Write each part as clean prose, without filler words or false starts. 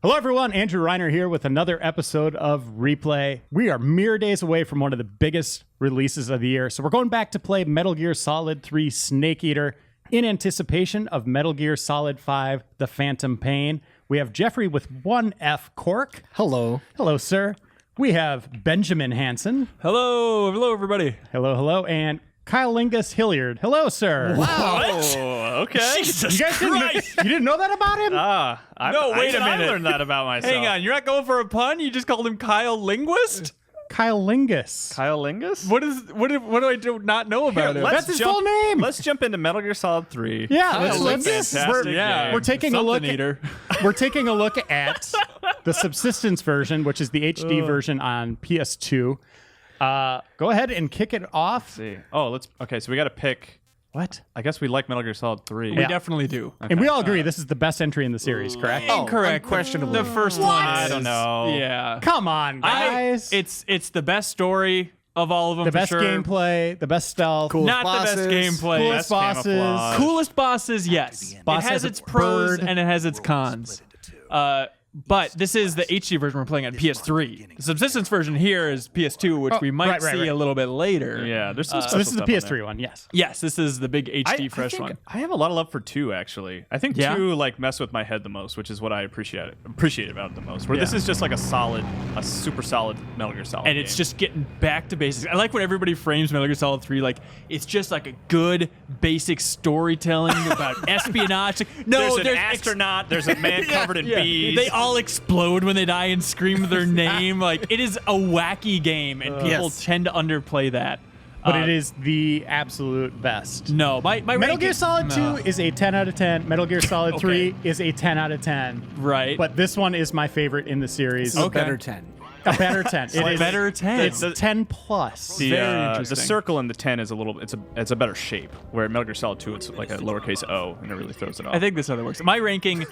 Hello everyone, Andrew Reiner here with another episode of Replay. We are mere days away from one of the biggest releases of the year, so we're going back to play Metal Gear Solid 3 Snake Eater in anticipation of Metal Gear Solid 5 The Phantom Pain. We have Jeffrey with 1F Cork. Hello. Hello, sir. We have Benjamin Hanson. Hello. Hello, everybody. Hello. And Kyle Lingus Hilliard. Hello, sir. Wow. Okay. Jesus You guys Christ. you didn't know that about him? Wait a minute. I learned that about myself. Hang on. You're not going for a pun? You just called him Kyle Linguist? Kyle Lingus. Kyle Lingus? What do I not know about him? That's his full name. Let's jump into Metal Gear Solid 3. Yeah, Kyle let's Lingus. we're taking a look Something eater. We're taking a look at the subsistence version, which is the HD version on PS2. Go ahead and kick it off. See. Oh, okay, so we got to pick. What? I guess we like Metal Gear Solid 3. We definitely do. And we all agree this is the best entry in the series, correct? Incorrect. Unquestionably. The first one I don't know. Yeah. Come on, guys. It's the best story of all of them, the for best sure. gameplay, the best stealth, Cool. Not Bosses, the best gameplay. coolest Best bosses. camouflage. Coolest bosses, yes. Boss it has has a its pros bird. and it has its cons. But this is the HD version we're playing on PS3. The subsistence version here is PS2, which we might right. see a little bit later. Yeah, there's some So special this is the stuff on PS3 there. one, yes. Yes, this is the big HD fresh think one. I have a lot of love for 2, actually. I think Yeah? 2 mess with my head the most, which is what I appreciate about it the most. Where this Yeah. is just like a super solid Metal Gear Solid And it's game. just getting back to basics. I like when everybody frames Metal Gear Solid 3 like it's just like a good basic storytelling about espionage. Like, no, there's an astronaut, there's a man covered in bees. They all explode when they die and scream their name. Like it is a wacky game, and people Yes. tend to underplay that. But it is the absolute best. No, my Metal ranking- Gear Solid 2 No. is a 10 out of 10. Metal Gear Solid 3 is a 10 out of 10. Right. But this one is my favorite in the series. A Okay. better 10. A better 10. It is better 10. It's 10 plus. The, Very the interesting. circle in the 10 is it's a better shape. Where in Metal Gear Solid 2 it's like a lowercase o, and it really throws it off. I think this is how that works. My ranking,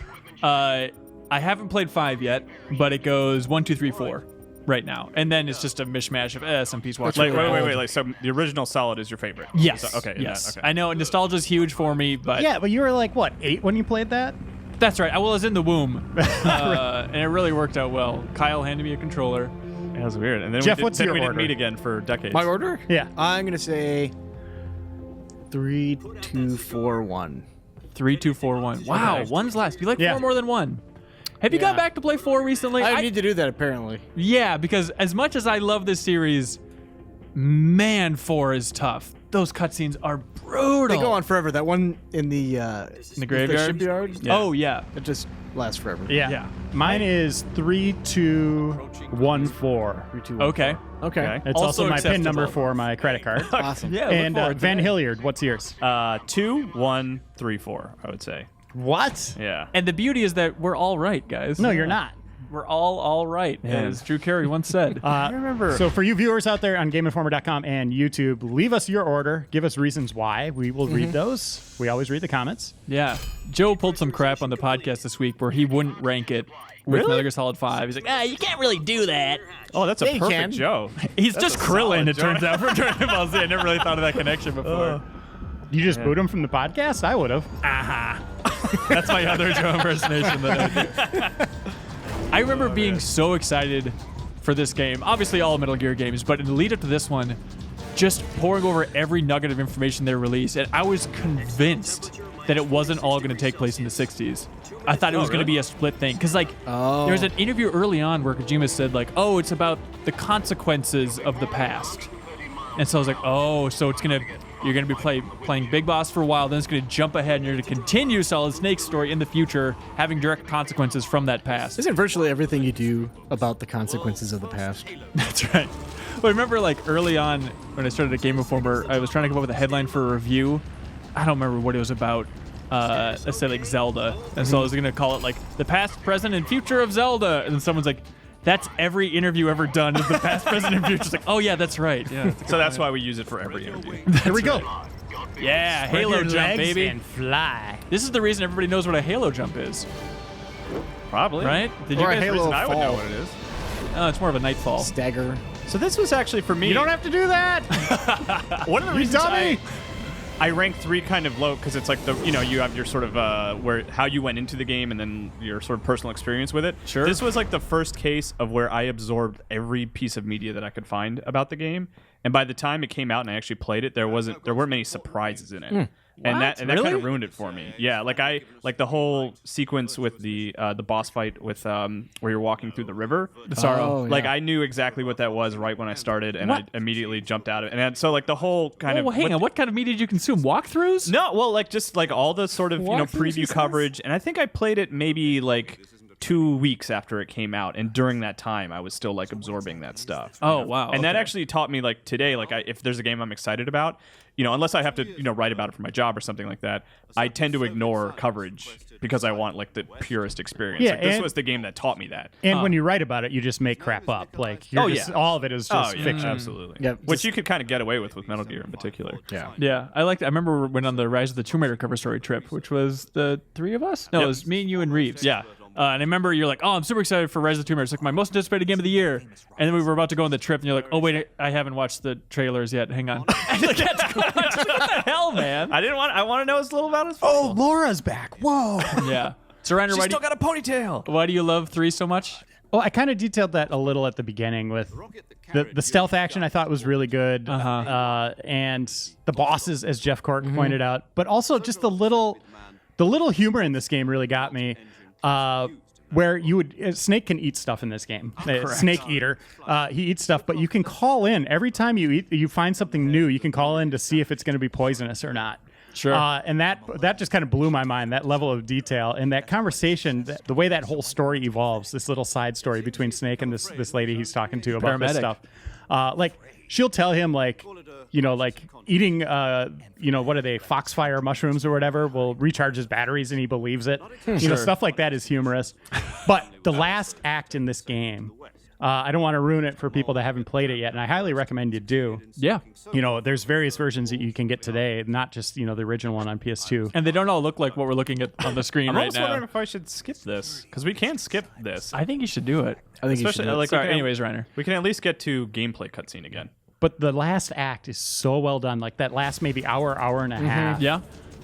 I haven't played 5 yet, but it goes 1, 2, 3, 4 right now, and then it's just a mishmash of some piece watch. Like, wait. Like, so the original Solid is your favorite? Yes. Okay. Yes. Okay. I know nostalgia's huge for me, but Yeah, but you were like, what, 8 when you played that? that's right. I was in the womb, and it really worked out well. Kyle handed me a controller. That was weird. And then Jeff, we, what's then your we didn't order? meet again for decades. My order? Yeah. I'm going to say 3, 2, 4, 1. 3, 2, 4, 1. Wow, Okay. one's last. You like Yeah. 4 more than 1. Have you gone back to play 4 recently? I need to do that, apparently. Yeah, because as much as I love this series, man, 4 is tough. Those cutscenes are brutal. They go on forever. That one in the graveyard? shipyard? Oh, yeah. It just lasts forever. Yeah. Yeah. Mine is 3, 2, 1, 4. 3, 2, 1. Okay. Okay. It's also, Also my PIN number acceptable. for my credit card. Awesome. Yeah, And look forward to Van that. Hilliard, what's yours? 2, 1, 3, 4. I would say. What? Yeah. And the beauty is that we're all right, guys. No, you're not. We're all right, as Drew Carey once said. I remember. So for you viewers out there on GameInformer.com and YouTube, leave us your order. Give us reasons why. We will read those. We always read the comments. Yeah. Joe pulled some crap on the podcast this week where he wouldn't rank it with Really? Metal Gear Solid 5. He's like, you can't really do that. oh, that's Yeah, a you perfect can. Joe. He's That's just a Krillin, solid it turns Joe. out, from Dragon Ball Z. I never really thought of that connection before. You just boot him from the podcast? I would have. That's my other Joe impersonation that I do. I remember being so excited for this game. Obviously, all Metal Gear games, but in the lead up to this one, just poring over every nugget of information they released, and I was convinced that it wasn't all going to take place in the 60s. I thought it was going to really? be a split thing. Because, like, there was an interview early on where Kojima said, like, oh, it's about the consequences of the past. And so I was like, oh, so you're going to be playing Big Boss for a while, then it's going to jump ahead and you're going to continue Solid Snake's story in the future, having direct consequences from that past. Isn't virtually everything you do about the consequences of the past? That's right. Well, I remember, like, early on when I started at Game Informer, I was trying to come up with a headline for a review. I don't remember what it was about. Let's say, like, Zelda. And so I was going to call it, like, the past, present, and future of Zelda. And then someone's like, that's every interview ever done is the past, present, and future. It's like, oh, yeah, that's right. Yeah. So that's why we use it for every interview. Here we go. Yeah, Spread Halo your jump, legs baby. and fly. This is the reason everybody knows what a Halo jump is, Probably. right? Did Or a you guys? Halo Reason I would know fall. what it is. Oh, it's more of a nightfall. Stagger. So this was actually for me. You don't have to do that. One of the You reasons dummy. I rank 3 kind of low because it's like you have your sort of how you went into the game and then your sort of personal experience with it. Sure. This was like the first case of where I absorbed every piece of media that I could find about the game, and by the time it came out and I actually played it, there weren't many surprises in it. And that Really? kind of ruined it for me. Yeah, like the whole sequence with the boss fight with where you're walking through the river. The Sorrow. Oh, Like yeah. I knew exactly what that was right when I started, and I immediately jumped out of it. And so like the whole kind Oh, of hang on. What kind of media did you consume? Walkthroughs? no, well, like just like all the sort of Walkthroughs, he preview says? coverage, and I think I played it maybe like 2 weeks after it came out, and during that time, I was still like absorbing that stuff. Oh, wow. And that okay. actually taught me like today, like if there's a game I'm excited about, unless I have to write about it for my job or something like that, I tend to ignore coverage because I want like the purest experience. Yeah, like, this and- was the game that taught me that. And when you write about it, you just make crap up. Like, you're Oh, just, yeah. all of it is just fiction. Absolutely. Yeah, Which just- you could kind of get away with Metal Gear in particular. Yeah. Yeah, I remember we went on the Rise of the Tomb Raider cover story trip, which was the 3 of us? No, Yep. it was me and you and Reeves. Yeah. And I remember you're like, oh, I'm super excited for Rise of the Tomb Raider. It's like my most anticipated game of the year. And then we were about to go on the trip, and you're like, oh, wait, I haven't watched the trailers yet. Hang on. I like, "That's what the hell, man? I want to know as little about it as Oh, possible. Laura's back. Whoa. Yeah. So, Reiner, She's still got a ponytail. why do you love 3 so much? Well, I kind of detailed that a little at the beginning with the stealth action. I thought was really good, and the bosses, as Jeff Cork pointed out, but also just the little humor in this game really got me. Where Snake can eat stuff in this game. Snake eater, he eats stuff, but you can call in every time you find something new. You can call in to see if it's going to be poisonous or not. Sure. And that just kind of blew my mind, that level of detail and that conversation, the way that whole story evolves, this little side story between Snake and this lady he's talking to about this Paramedic. stuff. Like she'll tell him like eating what are they, foxfire mushrooms or whatever will recharge his batteries, and he believes it. Stuff like that is humorous. But the last act in this game, I don't want to ruin it for people that haven't played it yet, and I highly recommend you do. Yeah. There's various versions that you can get today, not just the original one on PS2. And they don't all look like what we're looking at on the screen I'm right almost wondering now. if I should skip this because we can skip this. I think you should do it. I think you Especially should. like Sorry, we can- anyways, Reiner. we can at least get to gameplay cutscene again. But the last act is so well done, like that last maybe hour and a half. Yeah.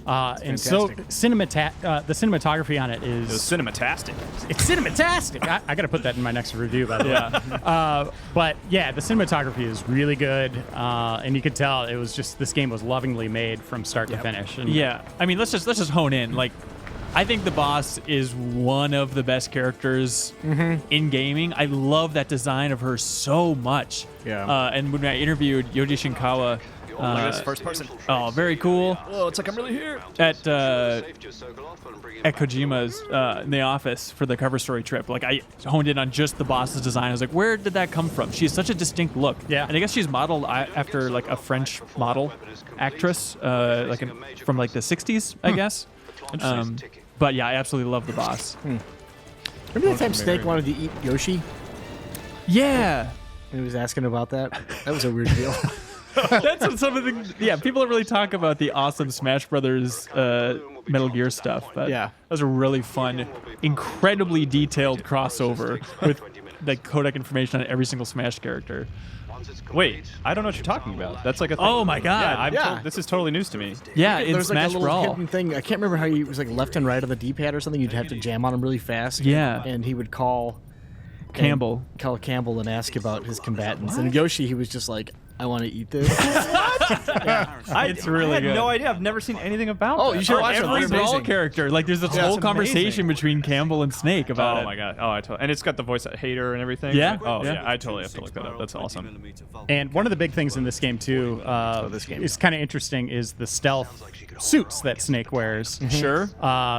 And so the cinematography on it It was is cinematastic. it's cinematastic. I got to put that in my next review, by the way. But yeah, the cinematography is really good, and you could tell it was just this game was lovingly made from start to finish. And Yeah, I mean, let's just hone in. Like, I think the boss is one of the best characters in gaming. I love that design of her so much. Yeah. And when I interviewed Yoji Shinkawa, Look at this first person. oh, very cool. Oh, it's like I'm really here. At Kojima's in the office for the cover story trip, like I honed in on just the boss's design. I was like, where did that come from? She has such a distinct look. Yeah. And I guess she's modeled after like a French model actress, from like the 60s, I guess. But yeah, I absolutely love the boss. Remember that time Snake wanted to eat Yoshi? Yeah. And he was asking about that? That was a weird deal. That's what some of the people don't really talk about the awesome Smash Brothers Metal Gear stuff, but Yeah. that was a really fun, incredibly detailed crossover with like codec information on every single Smash character. Wait, I don't know what you're talking about. That's like a thing. Oh my god! Yeah. This is totally news to me. Yeah, in There's like Smash a little Brawl. hidden thing. I can't remember how it was like left and right of the D-pad or something. You'd have to jam on him really fast. Yeah. And he would call Campbell. Campbell and ask about his combatants. And Yoshi, he was just like, I want to eat this. It's really I had good. no idea. I've never seen anything about Oh, that. you should watch it. Every It's Brawl amazing. character, like there's this Yeah, whole it's conversation between Campbell and Snake about it. Oh my god. Oh, and it's got the voice of Hater and everything. Yeah. Oh Yeah. yeah. I totally have to look that up. That's awesome. And one of the big things in this game too, is kind of interesting, is the stealth suits that Snake wears. Sure.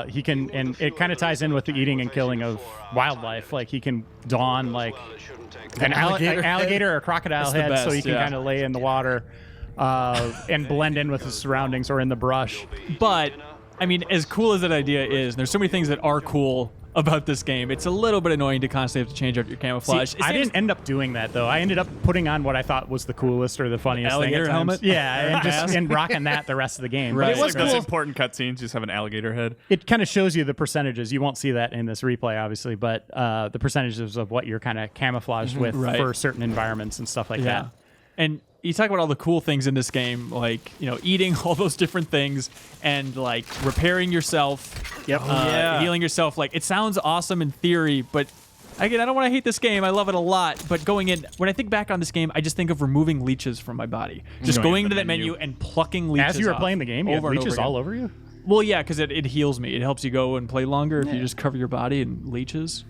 He can, and it kind of ties in with the eating and killing of wildlife. Like he can don like an alligator or a crocodile That's the head, so best, he can yeah. kind of lay in the water and blend in with his surroundings or in the brush. But I mean, as cool as that idea is, there's so many things that are cool about this game. It's a little bit annoying to constantly have to change out your camouflage. See, I didn't end up doing that though. I ended up putting on what I thought was the coolest or the funniest Alligator thing at times. helmet? Yeah, and rocking that the rest of the game. Right. But it was Like those cool. important cutscenes just have an alligator head. It kind of shows you the percentages. You won't see that in this replay, obviously, but the percentages of what you're kind of camouflaged with Right. for certain environments and stuff like Yeah. that. And you talk about all the cool things in this game, like, you know, eating all those different things and like repairing yourself, healing yourself. Like, it sounds awesome in theory, but again, I don't want to hate this game. I love it a lot, but going in, when I think back on this game, I just think of removing leeches from my body. Just going into that menu and plucking leeches As you were off playing the game, you had over and leeches over again. all over you? Well, yeah, because it heals me. It helps you go and play longer if you just cover your body in leeches.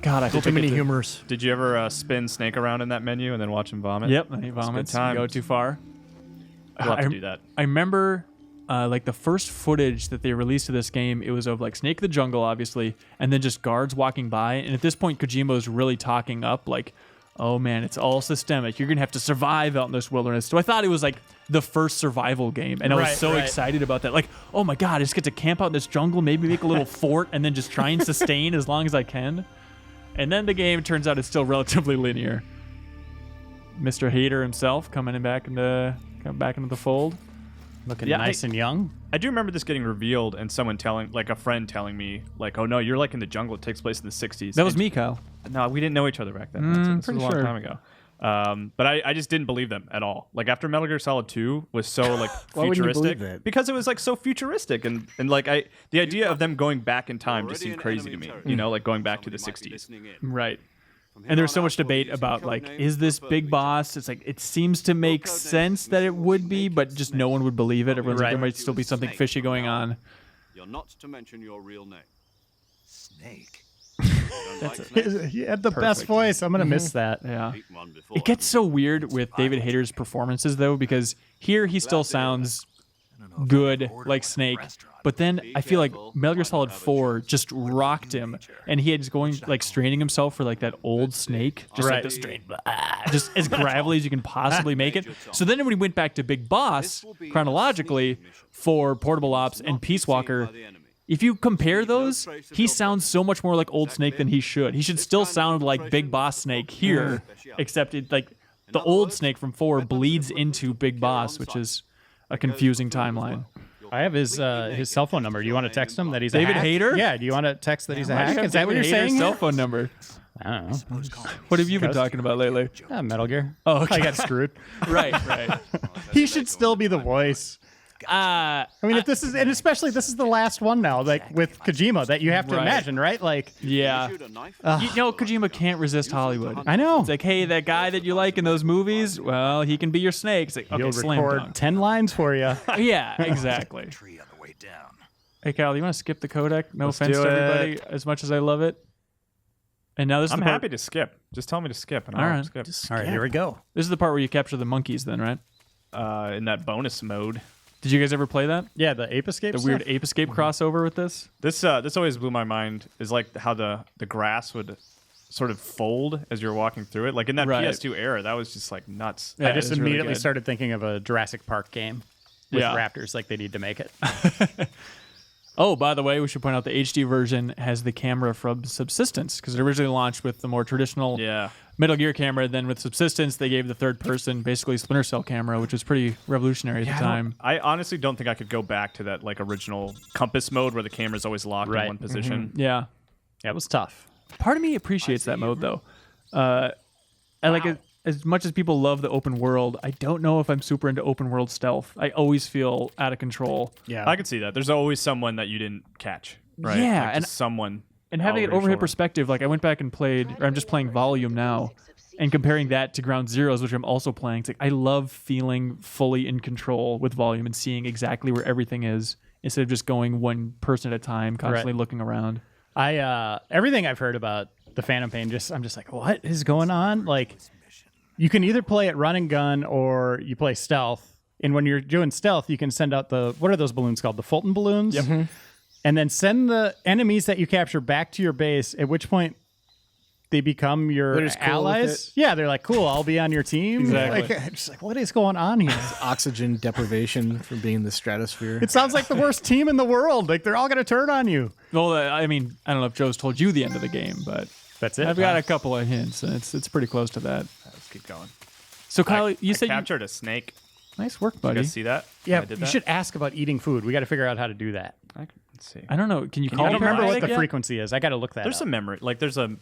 God, I hope Too I get many to- humors. Did you ever spin Snake around in that menu and then watch him vomit? Yep, and he vomits. You times. go too far. We'll have to do that. I remember like the first footage that they released of this game, it was of like Snake in the Jungle, obviously, and then just guards walking by. And at this point, Kojima's really talking up like, oh man, it's all systemic. You're going to have to survive out in this wilderness. So I thought it was like the first survival game. And I was so excited about that. Like, oh my God, I just get to camp out in this jungle, maybe make a little fort, and then just try and sustain as long as I can. And then the game turns out it's still relatively linear. Mr. Hater himself coming back into the fold. Looking Yeah, nice and young. I do remember this getting revealed and someone telling, like a friend telling me, like, oh no, you're like in the jungle. It takes place in the 60s. That was And- me, Kyle. No, we didn't know each other back then. This was pretty a long sure. time ago. But I just didn't believe them at all. Like after Metal Gear Solid 2 was so like Why wouldn't you futuristic believe that? because it was like so futuristic and like the idea of them going back in time just seemed crazy to me. You know, like going back to the 60s. Right. And there's so much debate about like, is this Big Boss? It's like, it seems to make sense that it would be, but just no one would believe it. Everyone's like, there might still be something fishy going on. You're not to mention your real name. Snake. He had the best voice. I'm going to miss that. Yeah. It gets so weird with David Hayter's performances though, because here he still sounds good like Snake, but then I feel like Metal Gear Solid 4 just rocked him, and he had going like straining himself for like that old Snake, just like the strain, just as gravelly as you can possibly make it. So then when he went back to Big Boss chronologically for Portable Ops and Peace Walker, if you compare those, he sounds so much more like old Snake than he should. He should still sound like Big Boss Snake here, except it like the old Snake from 4 bleeds into Big Boss, which is a confusing timeline. I have his cell phone number. Do you want to text him that he's David a hack? Hayter? Yeah. Do you want to text that he's a Why do you hack? have Is that what you're David Hayter's saying? cell phone number. I don't know. What have you been talking about lately? Metal Gear. Oh, okay. I got screwed. Right. He should still be the voice. I mean, if this is, and especially this is the last one now, like with Kojima, that you have to Right. imagine, right? Like, Yeah. You know, Kojima can't resist Hollywood. I know. It's like, hey, that guy that you like in those movies, well, he can be your Snake. It's like, okay, he'll slam record dunk. 10 lines for you. Yeah, exactly. Tree on the way down. Hey, Kyle, you want to skip the codec? No Let's offense do to it. everybody, as much as I love it. And now this is I'm the part, happy to skip. Just tell me to skip and All I'll right. skip. All right, here we go. this is the part where you capture the monkeys, then, right? In that bonus mode. Did you guys ever play that? Yeah, the Ape Escape The stuff? weird Ape Escape crossover with this? This always blew my mind. Is like how the grass would sort of fold as you're walking through it. Like in that Right. PS2 era, that was just like nuts. Yeah, I just it was really immediately good. started thinking of a Jurassic Park game with Yeah. raptors. Like they need to make it. Oh, by the way, we should point out the HD version has the camera from Subsistence, because it originally launched with the more traditional Yeah. Metal Gear camera. Then with Subsistence, they gave the third person, basically Splinter Cell camera, which was pretty revolutionary at the time. I honestly don't think I could go back to that like original compass mode where the camera's always locked Right. in one position. Yeah. Yeah, it was tough. Part of me appreciates that mode, though. I like it. As much as people love the open world, I don't know if I'm super into open world stealth. I always feel out of control. Yeah. I could see that. There's always someone that you didn't catch. Right? Yeah, Like, and- just someone. And having an over your overhead shoulder. perspective, like I went back and played, or I'm just playing Volume now, and comparing that to Ground Zeroes, which I'm also playing, it's like I love feeling fully in control with Volume and seeing exactly where everything is instead of just going one person at a time, constantly looking around. Everything I've heard about the Phantom Pain, I'm just like, what is going on? Like, you can either play it run and gun or you play stealth. And when you're doing stealth, you can send out what are those balloons called? The Fulton balloons? Yep. And then send the enemies that you capture back to your base, at which point they become your They're just cool with allies. Yeah, they're like, cool, I'll be on your team. Exactly. Like, just like, what is going on here? Oxygen deprivation from being in the stratosphere. It sounds like the worst team in the world. Like, they're all going to turn on you. Well, I mean, I don't know if Joe's told you the end of the game, but That's it. I've got a couple of hints, and it's pretty close to that. Let's keep going. So, Kyle, you I said captured a snake. nice work, You buddy. guys see that? Yeah, I did you that? should ask about eating food. We got to figure out how to do that. Let's see. I don't know. Can you call I don't remember what the yet? frequency is. I got to look that There's up. some memory. Like there's a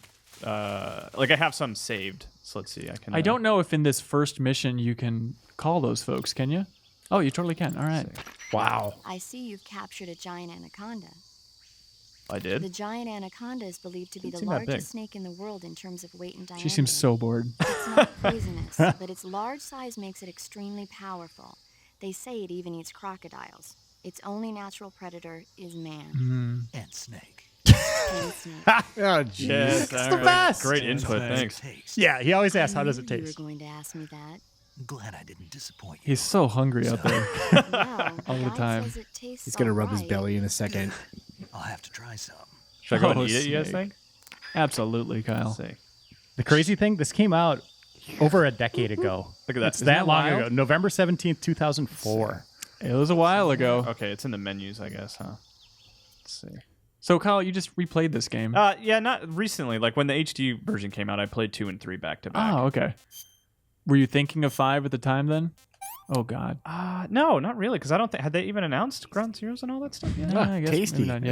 like I have some saved. So let's see. I don't know if in this first mission you can call those folks. Can you? Oh, you totally can. All right. Wow. I see you've captured a giant anaconda. I did. The giant anaconda is believed to be the seem that big. largest snake in the world in terms of weight and diameter. She seems so bored. It's not poisonous, but its large size makes it extremely powerful. They say it even eats crocodiles. Its only natural predator is man. And snake. And snake. Oh, jeez. Yes, It's the best. Great input. How does it Thanks. taste? Yeah, he always asks, I how does it knew You taste? were going to ask me that. Glad I didn't disappoint you. He's so hungry out there. Well, All the guide time. says it tastes He's gonna rub his alright. belly in a second. I'll have to try some. Should I go Oh, and eat it? You guys snake. think? Absolutely, Kyle. Let's see. The crazy thing, this came out over a decade ago. Look at that. It's Isn't that long wild? ago. November 17th, 2004. It was a while ago. Okay, it's in the menus, I guess, huh? Let's see. So, Kyle, you just replayed this game. Yeah, not recently. Like when the HD version came out, I played 2 and 3 back to back. Oh, okay. Were you thinking of 5 at the time then? Oh, God. No, not really, because I don't think had they even announced Ground Zeroes and all that stuff yet. I guess tasty. maybe not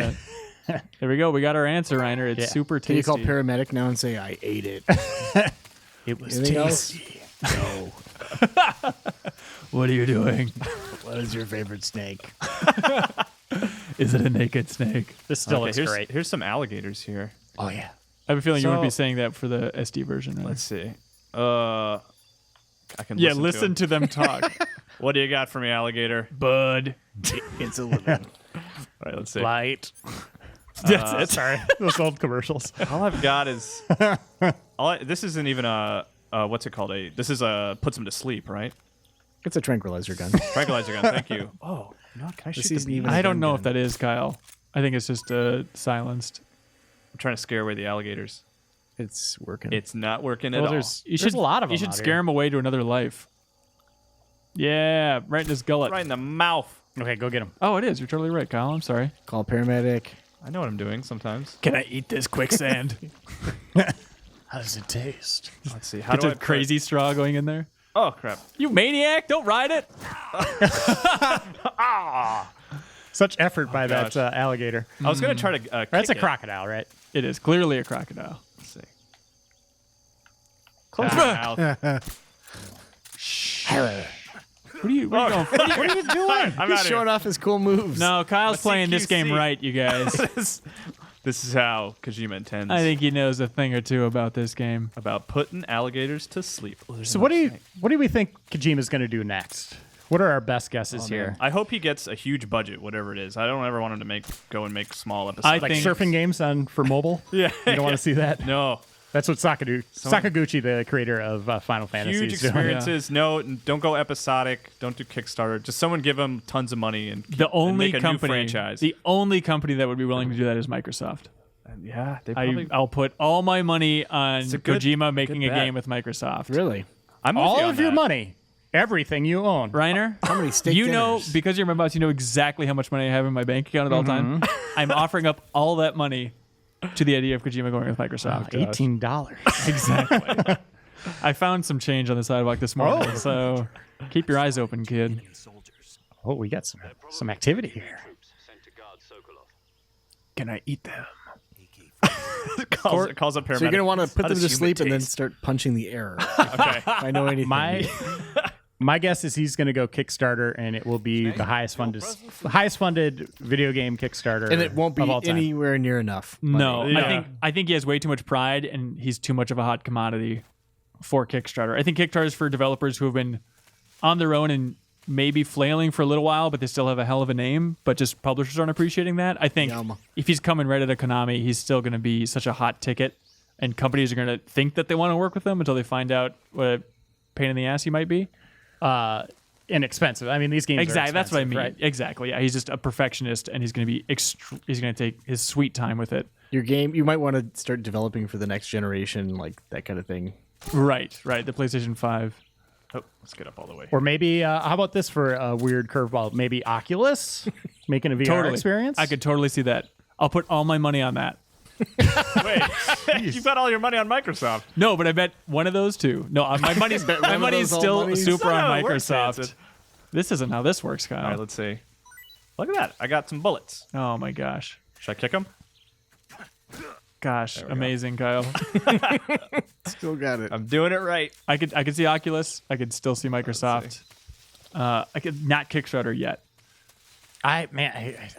yet. There we go. We got our answer, Reiner. It's Yeah. super Can you tasty. call paramedic now and say, I ate it? It was Anything else? tasty. No. What are you doing? What is your favorite snake? Is it a naked snake? This still Okay, looks here's, great. Here's some alligators here. Oh, yeah. I have a feeling you would be So- saying that for the SD version. Right? Let's see. I can Yeah, listen, listen to to them talk. 'em. What do you got for me, alligator? Bud. It's a living. All right, let's see. Light. That's it. Sorry. Those old commercials. All I've got is this isn't even a what's it called? This is a puts them to sleep, right? It's a tranquilizer gun. Tranquilizer gun. Thank you. Oh, no, can I shoot This the isn't bee? even- I don't gun know gun. if that is, Kyle. I think it's just silenced. I'm trying to scare away the alligators. It's working. It's not working at Well, all. you There's a lot of You them should out scare here. him away to another life. Yeah, right in his gullet. Right in the mouth. Okay, go get him. Oh, it is. You're totally right, Kyle. I'm sorry. Call paramedic. I know what I'm doing sometimes. Can I eat this quicksand? How does it taste? Let's see. How It's do I a crazy straw going in there. Oh crap! You maniac! Don't ride it. Such effort by that gosh. alligator. I was gonna try to. That's a kick it. crocodile, right? It is clearly a crocodile. Let's see. Close your mouth. What are you going? What are you doing? I'm He's out showing off his cool moves. No, Kyle's playing this game CQC. right, you guys. This is how Kojima intends. I think he knows a thing or two about this game. about putting alligators to sleep. So what do we think Kojima's going to do next? What are our best guesses here? I hope he gets a huge budget, whatever it is. I don't ever want him to go and make small episodes. I Like think- surfing games for mobile? yeah, You don't want to see that? No, That's what Sakaguchi, the creator of Final Fantasy, huge is doing. experiences. No, don't go episodic. Don't do Kickstarter. Just someone give him tons of money and The only make a company, new franchise. the only company that would be willing to do that is Microsoft. Yeah, they probably. I'll put all my money on It's a good- Kojima making good a bet. game with Microsoft. Really? I'm with you All on of your that. money, everything you own. Reiner, How many steak you know, dinners? because you're my boss, you know exactly how much money I have in my bank account at all time. I'm offering up all that money to the idea of Kojima going with Microsoft. $18. Exactly. I found some change on the sidewalk this morning, Oh. so keep your eyes open, kid. Oh, we got some activity here. Can I eat them? calls up paramedic. So you're going to want to put How them does to human sleep and then taste? start punching the air. Okay. If I know anything. My guess is he's going to go Kickstarter, and it will be the highest funded video game Kickstarter, and it won't be of all time. anywhere near enough. No, Yeah. I think he has way too much pride, and he's too much of a hot commodity for Kickstarter. I think Kickstarter is for developers who have been on their own and maybe flailing for a little while, but they still have a hell of a name. But just publishers aren't appreciating that. I think Yum. if he's coming right out of Konami, he's still going to be such a hot ticket, and companies are going to think that they want to work with him until they find out what a pain in the ass he might be. Inexpensive. I mean, these games Exactly, are that's what I expensive, mean. right? Exactly. Yeah, he's just a perfectionist, and he's going to be he's going to take his sweet time with it. Your game, you might want to start developing for the next generation, like that kind of thing. Right. The PlayStation 5. Oh, let's get up all the way. Or maybe, how about this for a weird curveball? Maybe Oculus making a VR Totally. experience? I could totally see that. I'll put all my money on that. Wait, you bet all your money on Microsoft. No, but I bet one of those two. No, my money's Bet my one of money's those all still monies? super That's not on how it works, Microsoft. Hanson. This isn't how this works, Kyle. All right, let's see. Look at that. I got some bullets. Oh my gosh. Should I kick them? Gosh, amazing, Kyle. Still got it. I'm doing it right. I could see Oculus. I could still see Microsoft. I could not Kickstarter yet. I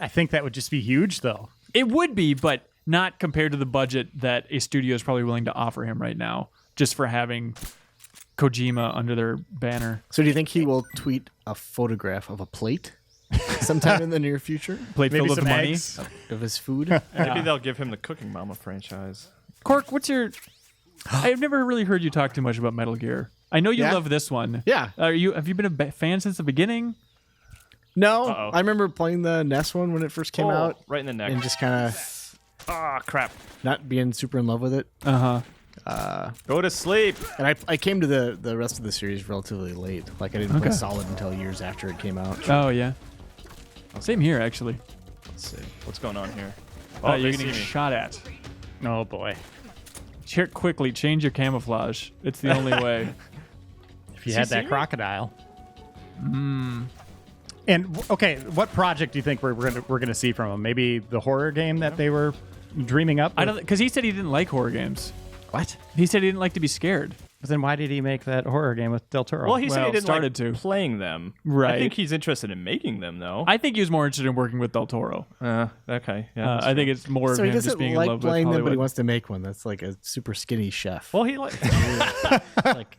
think that would just be huge, though. It would be, but not compared to the budget that a studio is probably willing to offer him right now, just for having Kojima under their banner. So do you think he will tweet a photograph of a plate sometime in the near future Plate Maybe filled with some money. eggs. of his food? Maybe they'll give him the Cooking Mama franchise. Cork, what's your... I've never really heard you talk too much about Metal Gear. I know you Yeah. love this one. Yeah. Have you been a fan since the beginning? No, Uh-oh. I remember playing the NES one when it first came out right in the neck. and just kind of crap. not being super in love with it. Go to sleep. And I came to the rest of the series relatively late. Like I didn't play Solid until years after it came out. Oh, yeah. Same here, actually. Let's see. What's going on here? You're they see getting me. shot at. Oh, boy. Here, quickly, change your camouflage. It's the only way. If you had that crocodile. And, okay, what project do you think we're gonna see from him? Maybe the horror game that they were dreaming up? I don't... Because he said he didn't like horror games. What? He said he didn't like to be scared. But then why did he make that horror game with Del Toro? Well, he said Well, he didn't started like to. playing them. Right. I think he's interested in making them, though. I think he was more interested in working with Del Toro. Okay. Yeah, that's I think true. it's more So of he him just doesn't being in like love with playing them, Hollywood. but he wants to make one. That's like a super skinny chef. Well, he likes. Like,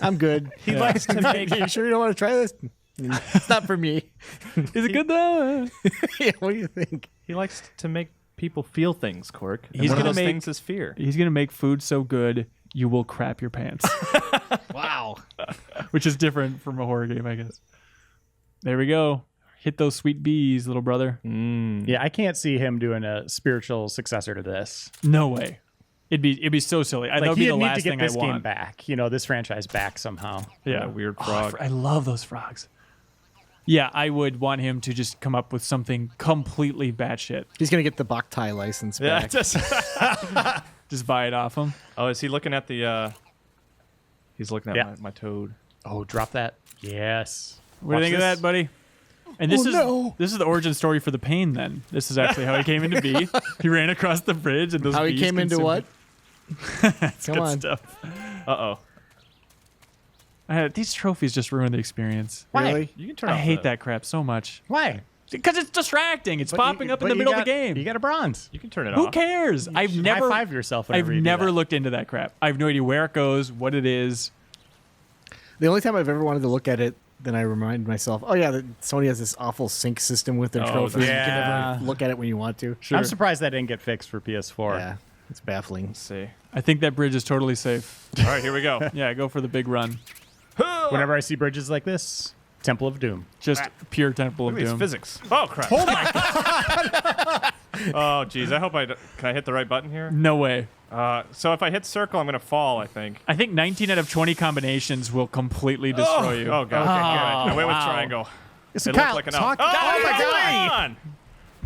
I'm good. He likes to make. You sure you don't want to try this? It's not for me. Is it good though? Yeah, what do you think? He likes to make people feel things, Cork. And He's one of gonna those make- things is fear. He's gonna make food so good you will crap your pants, Wow. which is different from a horror game, I guess. There we go. Hit those sweet bees, little brother. Yeah, I can't see him doing a spiritual successor to this. No way. It'd be so silly. That Like, would be he'd the need last to get thing this I game want. back. This franchise back somehow. Yeah, That weird Oh, frog. I love those frogs. Yeah, I would want him to just come up with something completely batshit. He's gonna get the Boktai license Yeah. back. Just buy it off him. Oh, is he looking at the? He's looking at Yeah. my toad. Oh, drop that. Yes. What do you think of that, buddy? And this is the origin story for the pain. Then this is actually how he came into be. He ran across the bridge, and those How he bees came into consumed what? him. That's Come good on. stuff. Uh-oh. These trophies just ruin the experience. Really? You can turn. I off hate the- that crap so much Why? because it's distracting. It's popping up in But the you middle of got- the game. You got a bronze. You can turn it Who off. cares? I've should never high-five yourself I've whenever you do never that. looked into that crap. I have no idea where it goes, what it is. The only time I've ever wanted to look at it, then I remind myself, oh yeah, Sony has this awful sync system with their trophies. You can yeah. never look at it when you want to. Sure. I'm surprised that didn't get fixed for PS4. Yeah, it's baffling. Let's see. I think that bridge is totally safe. All right, here we go. Yeah, go for the big run. Whenever I see bridges like this, Temple of Doom. Just pure Temple Look of at these Doom. physics. Oh crap. Oh my god. Oh geez. I hope can I hit the right button here? No way. So if I hit circle, I'm gonna fall. I think. I think 19 out of 20 combinations will completely destroy you. Oh god. Okay, good. I went with triangle. So It Kyle, looked like an talk, oh my my God. god.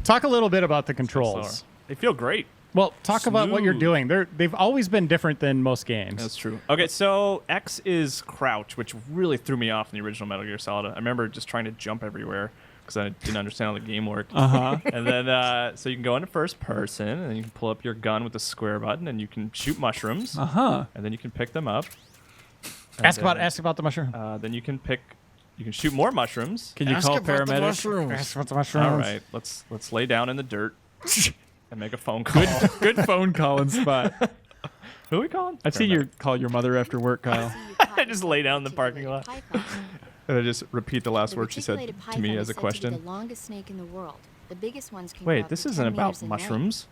Talk a little bit about the controls. They feel great. Well, talk about what you're Smooth. doing. They've always been different than most games. That's true. Okay, so X is crouch, which really threw me off in the original Metal Gear Solid. I remember just trying to jump everywhere because I didn't understand how the game worked. And then, so you can go into first person, and then you can pull up your gun with the square button, and you can shoot mushrooms, and then you can pick them up. And Ask then, about the mushroom. Then you can shoot more mushrooms. Can you call paramedics? Ask about the mushrooms. All right, let's lay down in the dirt and make a phone call. Good phone calling spot. Who are we calling? I've seen you call your mother after work, Kyle. I just lay down in the parking lot. And I just repeat the last word she said to me as a The question. longest snake in the world. The biggest ones can Wait, this isn't about mushrooms.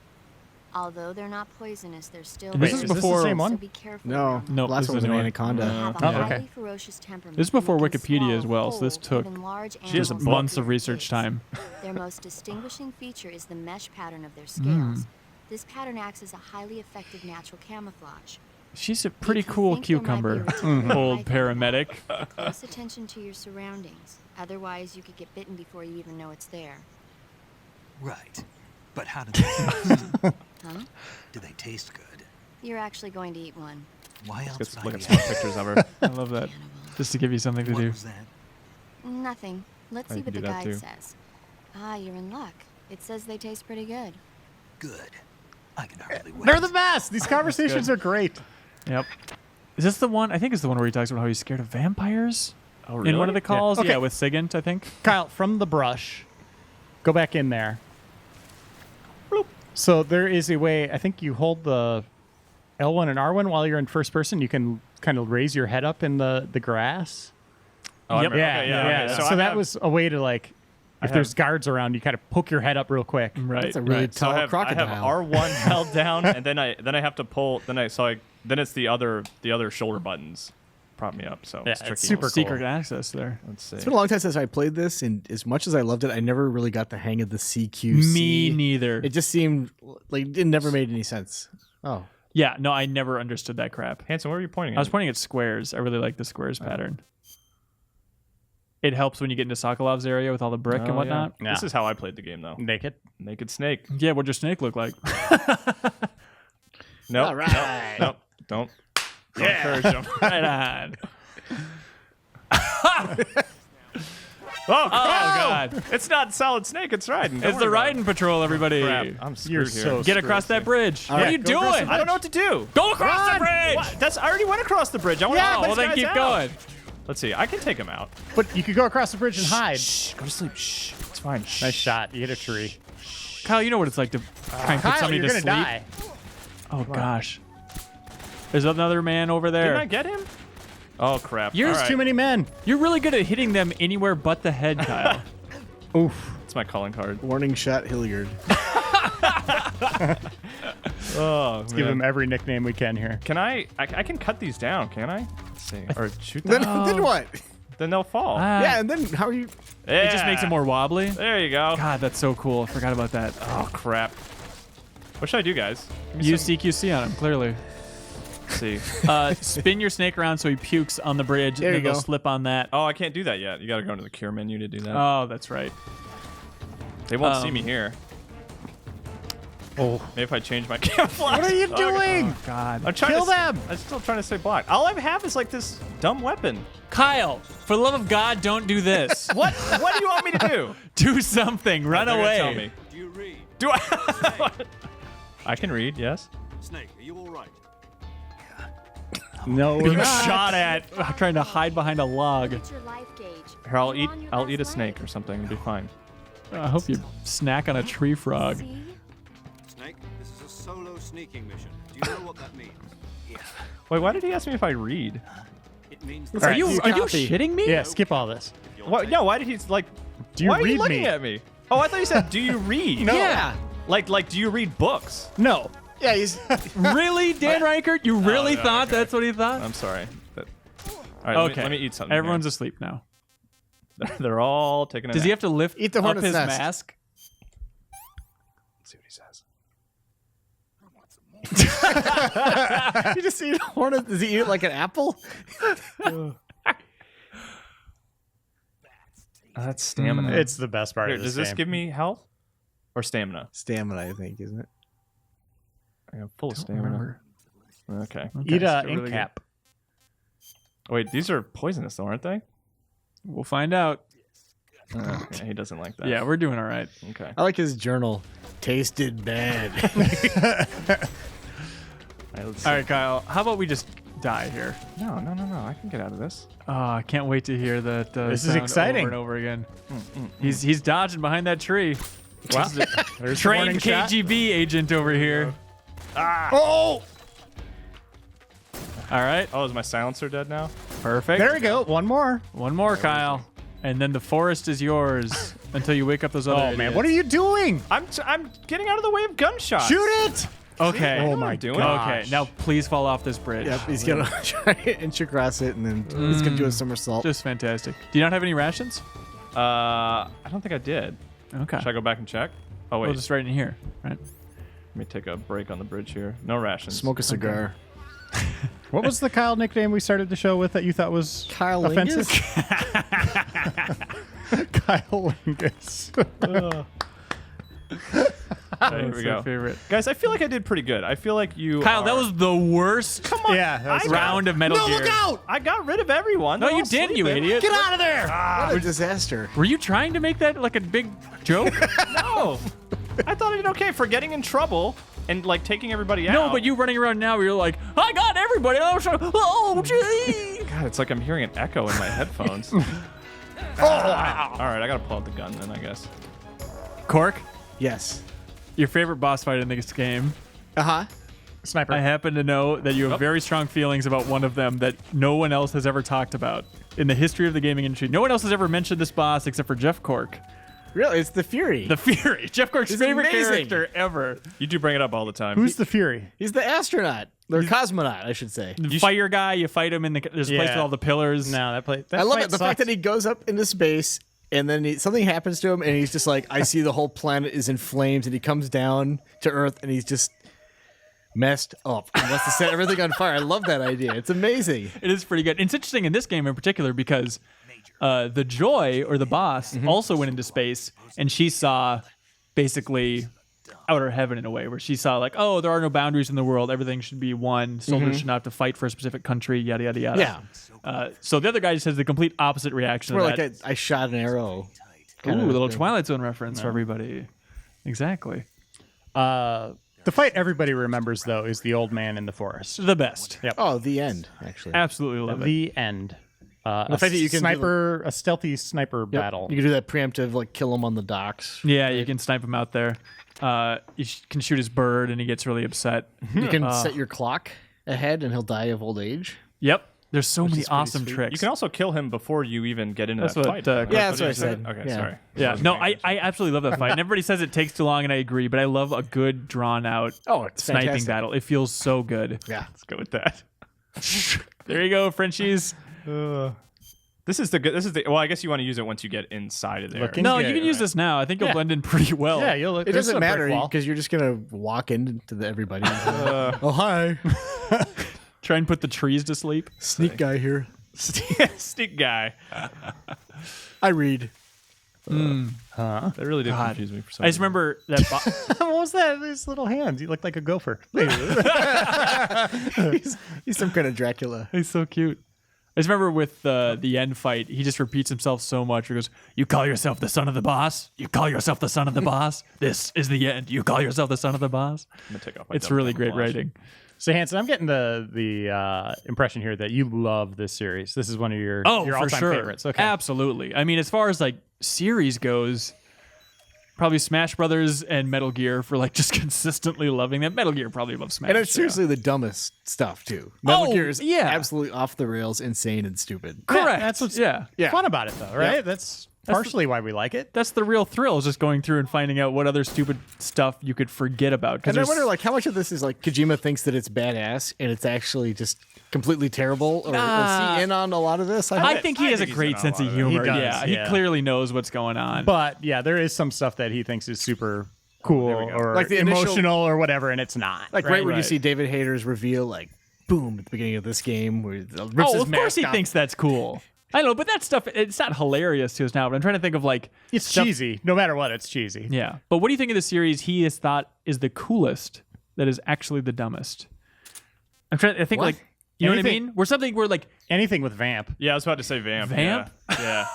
Although they're not poisonous, they're still This is is this the before. same one? So be careful. No, around them. Nope, last this one was is an a new one. anaconda. They have a Oh, highly okay. ferocious temperament. This is before and can Wikipedia as swallow well, so this whole, took- even large She has a animals book. Months of through research fists. time. Their most distinguishing feature is the mesh pattern of their scales. This pattern acts as a highly effective natural camouflage. She's a pretty If you cool think there might be a cucumber. particular Old python paramedic. Pay close attention to your surroundings. Otherwise, you could get bitten before you even know it's there. Right. But how do they taste? Huh? Do they taste good? You're actually going to eat one. Why Just outside look at the some house? pictures of her. I love that. Just to give you something to What do. was that? Nothing. Let's I see can what the do that guide too. says. Ah, you're in luck. It says they taste pretty good. Good. I can hardly wait. They're the best. These conversations are great. Yep. Is this the one? I think it's the one where he talks about how he's scared of vampires. Oh, really? In one of the calls, Okay. yeah, with Sigint, I think. Kyle, from the brush, go back in there. Bloop. So there is a way, I think you hold the L1 and R1 while you're in first person. You can kind of raise your head up in the grass. Oh, I Yep. remember. Okay, Yeah. okay. So that was a way to like, if there's guards around, you kind of poke your head up real quick. Right. That's a really So tall I have crocodile. R1 held down, and then I have to pull. Then it's the other shoulder buttons prop me up. So Yeah, it's tricky. it's super cool. Secret access there. Let's see. It's been a long time since I played this, and as much as I loved it, I never really got the hang of the CQC. Me neither. It just seemed like it never made any sense. Oh. Yeah, no, I never understood that crap. Hanson, where are you pointing at? I was pointing at squares. I really like the squares pattern. It helps when you get into Sokolov's area with all the brick and whatnot. Yeah. This is how I played the game, though. Naked. Naked snake. Yeah, what'd your snake look like? Nope. All right. Nope. Don't encourage them. Right on. Oh, God. It's not Solid Snake. It's Riding. It's the riding patrol, everybody. Crap. I'm You're screwed here. so Get across that bridge. What right, are you go across doing? the I don't know what to do. Go across the bridge. What? I already went across the bridge. I want to Oh, well, then keep going. Let's see. I can take him out. But you could go across the bridge and hide. Shh. Go to sleep. Shh. It's fine. Shh. Nice shot. You hit a tree. Kyle, you know what it's like to try and put Kyle, somebody you're to gonna sleep. die. Oh, gosh. There's another man over there. Didn't I get him? Oh, crap. You're All There's right. too many men. You're really good at hitting them anywhere but the head, Kyle. Oof. It's my calling card. Warning shot, Hilliard. Oh, Give him every nickname we can here. Can I can cut these down, can I? Let's see. Or shoot them. Then what? Then they'll fall. Yeah, and then how are you? It just makes it more wobbly. There you go. God, that's so cool. I forgot about that. Oh, crap. What should I do, guys? Give me Use some- CQC on him, clearly. Let's see. Spin your snake around so he pukes on the bridge, There and you then they'll go. slip on that. Oh, I can't do that yet. You got to go into the cure menu to do that. Oh, that's right. They won't see me here. Oh. Maybe if I change my camouflage. What are you doing? Oh, God. I'm trying Kill to, them. I'm still trying to stay blocked. All I have is like this dumb weapon. Kyle, for the love of God, don't do this. What do you want me to do? Do something. Run They're gonna away. Tell me. Do you read? Do I? I can read. Yes. Snake, are you all right? No, we're Being not. shot at, trying to hide behind a log. It's your life gauge. Here, I'll You eat. on your I'll last eat a leg? snake or something. It'll be fine. I hope you snack on a tree frog. See? Snake, this is a solo sneaking mission. Do you know what that means? Wait, why did he ask me if I read? It means Are that you you are you copy. shitting me? Yeah, skip all this. What? No. Why did he like? Do you why are read you looking me? at me? Oh, I thought you said, "Do you read?" No. Yeah. Like, do you read books? No. Yeah, he's. Really, Dan Reichert? You really no, thought okay. that's what he thought? I'm sorry. All right, Okay. let me eat something. Everyone's asleep now. here. They're all taking a Does he nap. have to lift Eat the up hornet's his nest. mask? Let's see what he says. You just eat a hornet. Does he eat it like an apple? That's stamina. It's the best part Here, of this does this game. give me health or stamina? Stamina, I think, isn't it? I'm full of stamina. Okay. Eat a still ink really cap. Wait, these are poisonous though, aren't they? We'll find out. Okay, he doesn't like that. Yeah, we're doing all right. Okay. I like his journal. Tasted bad. All right, let's see. All right, Kyle. How about we just die here? No. I can get out of this. Oh, I can't wait to hear that. This is sound exciting. Over and over again. He's dodging behind that tree. Wow. There's the Trained warning shot. KGB agent over here. Oh! All right, Oh, is my silencer dead now? perfect. There we go. One more. One more, Kyle, and then the forest is yours until you wake up those other. Oh, man. What are you doing? I'm getting out of the way of gunshots. Shoot it! Okay. I know Oh, what my I'm doing. God. Okay. Now please fall off this bridge. Yep, he's gonna try to inch across it, and then he's gonna do a somersault. Just fantastic. Do you not have any rations? I don't think I did. Okay. Should I go back and check? Oh wait, We'll just right in here, right? let me take a break on the bridge here. No rations. Smoke a cigar. What was the Kyle nickname we started the show with that you thought was Kyle offensive? Lingus? Kyle Lingus. Here we That's go. my favorite. Guys, I feel like I did pretty good. I feel like you. Kyle, that was the worst Come on. Yeah, that was round of Metal Gear. I got rid of everyone. No, They're you all didn't, you sleeping. idiot. Get out of there! What a disaster. Were you trying to make that like a big joke? No. I thought I did okay for getting in trouble. and like taking everybody out. No, but you running around now, you're like, I got everybody. Oh, gee. God, it's like I'm hearing an echo in my headphones. All right, I gotta pull out the gun then, I guess. Cork, Yes. your favorite boss fight in this game. Uh-huh. Sniper. I happen to know that you have very strong feelings about one of them that no one else has ever talked about in the history of the gaming industry. No one else has ever mentioned this boss except for Jeff Cork. Really? It's the Fury. The Fury. Jeff Cork's It's favorite amazing. character ever. You do bring it up all the time. Who's the Fury? He's the astronaut. Or cosmonaut, I should say. The fire guy, you fight him in there's a place Yeah. with all the pillars. No, that play. I love it. The fact that he goes up into space and then something happens to him and he's just like, I see the whole planet is in flames and he comes down to Earth and he's just messed up. He wants to set everything on fire. I love that idea. It's amazing. It is pretty good. It's interesting in this game in particular because the Joy, or the boss, also went into space, and she saw basically outer heaven in a way, where she saw like, oh, there are no boundaries in the world. Everything should be one. Soldiers should not have to fight for a specific country, yada, yada, yada. Yeah. So the other guy just has the complete opposite reaction More to like that. I shot an arrow. Ooh, a little Twilight Zone reference for everybody. Exactly. The fight everybody remembers though is the old man in the forest. The best. Yep. Oh, the end, actually. Absolutely love it. The end. The fact that you can do a stealthy sniper Yep. battle. You can do that preemptive, like kill him on the docks. Yeah, you can snipe him out there. You can shoot his bird, and he gets really upset. You can set your clock ahead, and he'll die of old age. Yep. There's so many is pretty awesome sweet. tricks. You can also kill him before you even get into That's that what, fight. Yeah, that's what I you said. Okay, Yeah. sorry. Yeah, no, I absolutely love that fight. And everybody says it takes too long, and I agree, but I love a good, drawn-out Oh, it's sniping fantastic. battle. It feels so good. Yeah. Let's go with that. There you go, Frenchies. This is the. Well, I guess you want to use it once you get inside of there. Looking No, good, you can use this now. I think it'll Yeah. blend in pretty well. Yeah, you'll look. It there's doesn't a brick matter wall. because you're just gonna walk into everybody. Oh hi, Try and put the trees to sleep. sneak guy here. Sneak guy. I read. That really did God. confuse me for some I just remember that. What was that? His little hands. He looked like a gopher. He's some kind of Dracula. He's so cute. I just remember with the end fight, he just repeats himself so much. He goes, "You call yourself the son of the boss? You call yourself the son of the boss? This is the end. You call yourself the son of the boss?" I'm gonna take off my It's double really great camouflage. writing. So Hanson, I'm getting the impression here that you love this series. This is one of your Oh, for all-time sure. favorites. Okay. Absolutely. I mean, as far as like series goes, probably Smash Brothers and Metal Gear for like just consistently loving them. Metal Gear probably above Smash. And it's seriously the dumbest stuff too. Metal Gear is yeah. absolutely off the rails, insane and stupid. Correct. That's what's yeah. fun about it, though, right? Yeah. That's partially why we like it. That's the real thrill, is just going through and finding out what other stupid stuff you could forget about. And I wonder, like, how much of this is like Kojima thinks that it's badass and it's actually just completely terrible, or is he in on a lot of this? I think he has a he's great in on a sense lot of of it. humor. He does, yeah, yeah. he clearly knows what's going on. But yeah, there is some stuff that he thinks is super cool or Like the initial- emotional or whatever, and it's not. like right when you right. see David Hayter's reveal, like boom at the beginning of this game, where he rips his of course mask he off. thinks that's cool. I know, but that stuff, it's not hilarious to us now, but I'm trying to think of like... It's stuff- cheesy. No matter what, it's cheesy. Yeah. But what do you think of the series he has thought is the coolest that is actually the dumbest? I think What? like, you know what I Anything- mean? Where something where like, Anything with Vamp. Yeah, I was about to say Vamp. Vamp? Yeah.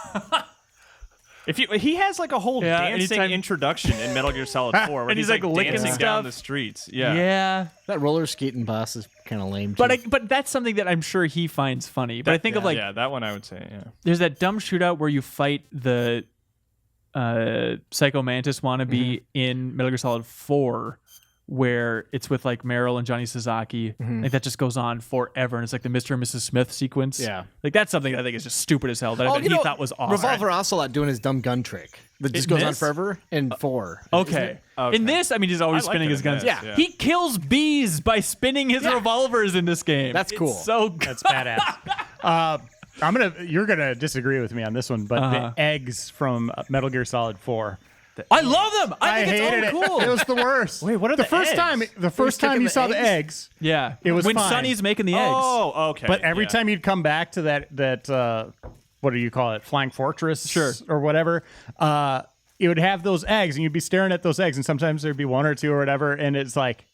If he has like a whole Yeah, dancing anytime- introduction in Metal Gear Solid 4, where And he's, like, licking dancing stuff. down the streets. Yeah. yeah. That roller skating boss is kind of lame. Too. But that's something that I'm sure he finds funny. But I think of like, yeah, that one I would say. Yeah. there's that dumb shootout where you fight the Psycho Mantis wannabe in Metal Gear Solid 4, where it's with like Meryl and Johnny Sasaki. Like that just goes on forever, and it's like the Mr. and Mrs. Smith sequence. Yeah. like that's something I think is just stupid as hell that I bet he thought was awesome. Revolver Ocelot doing his dumb gun trick that just In goes on this? forever in 4. Okay. Okay. In this, I mean, he's always I liked spinning it his in guns. this, yeah. He kills bees by spinning his revolvers in this game. That's It's cool. so good. That's badass. You're gonna disagree with me on this one, but the eggs from Metal Gear Solid 4. I love them. I think hated it's it. all cool. It was the worst. Wait, what are the the first eggs? time? The first time sticking you the saw the eggs? eggs, Yeah. It was when fine. Sonny's making the eggs. Oh, okay. but every yeah. time you'd come back to that what do you call it, Flying Fortress, Sure. or whatever, it would have those eggs, and you'd be staring at those eggs, and sometimes there'd be one or two or whatever, and it's like,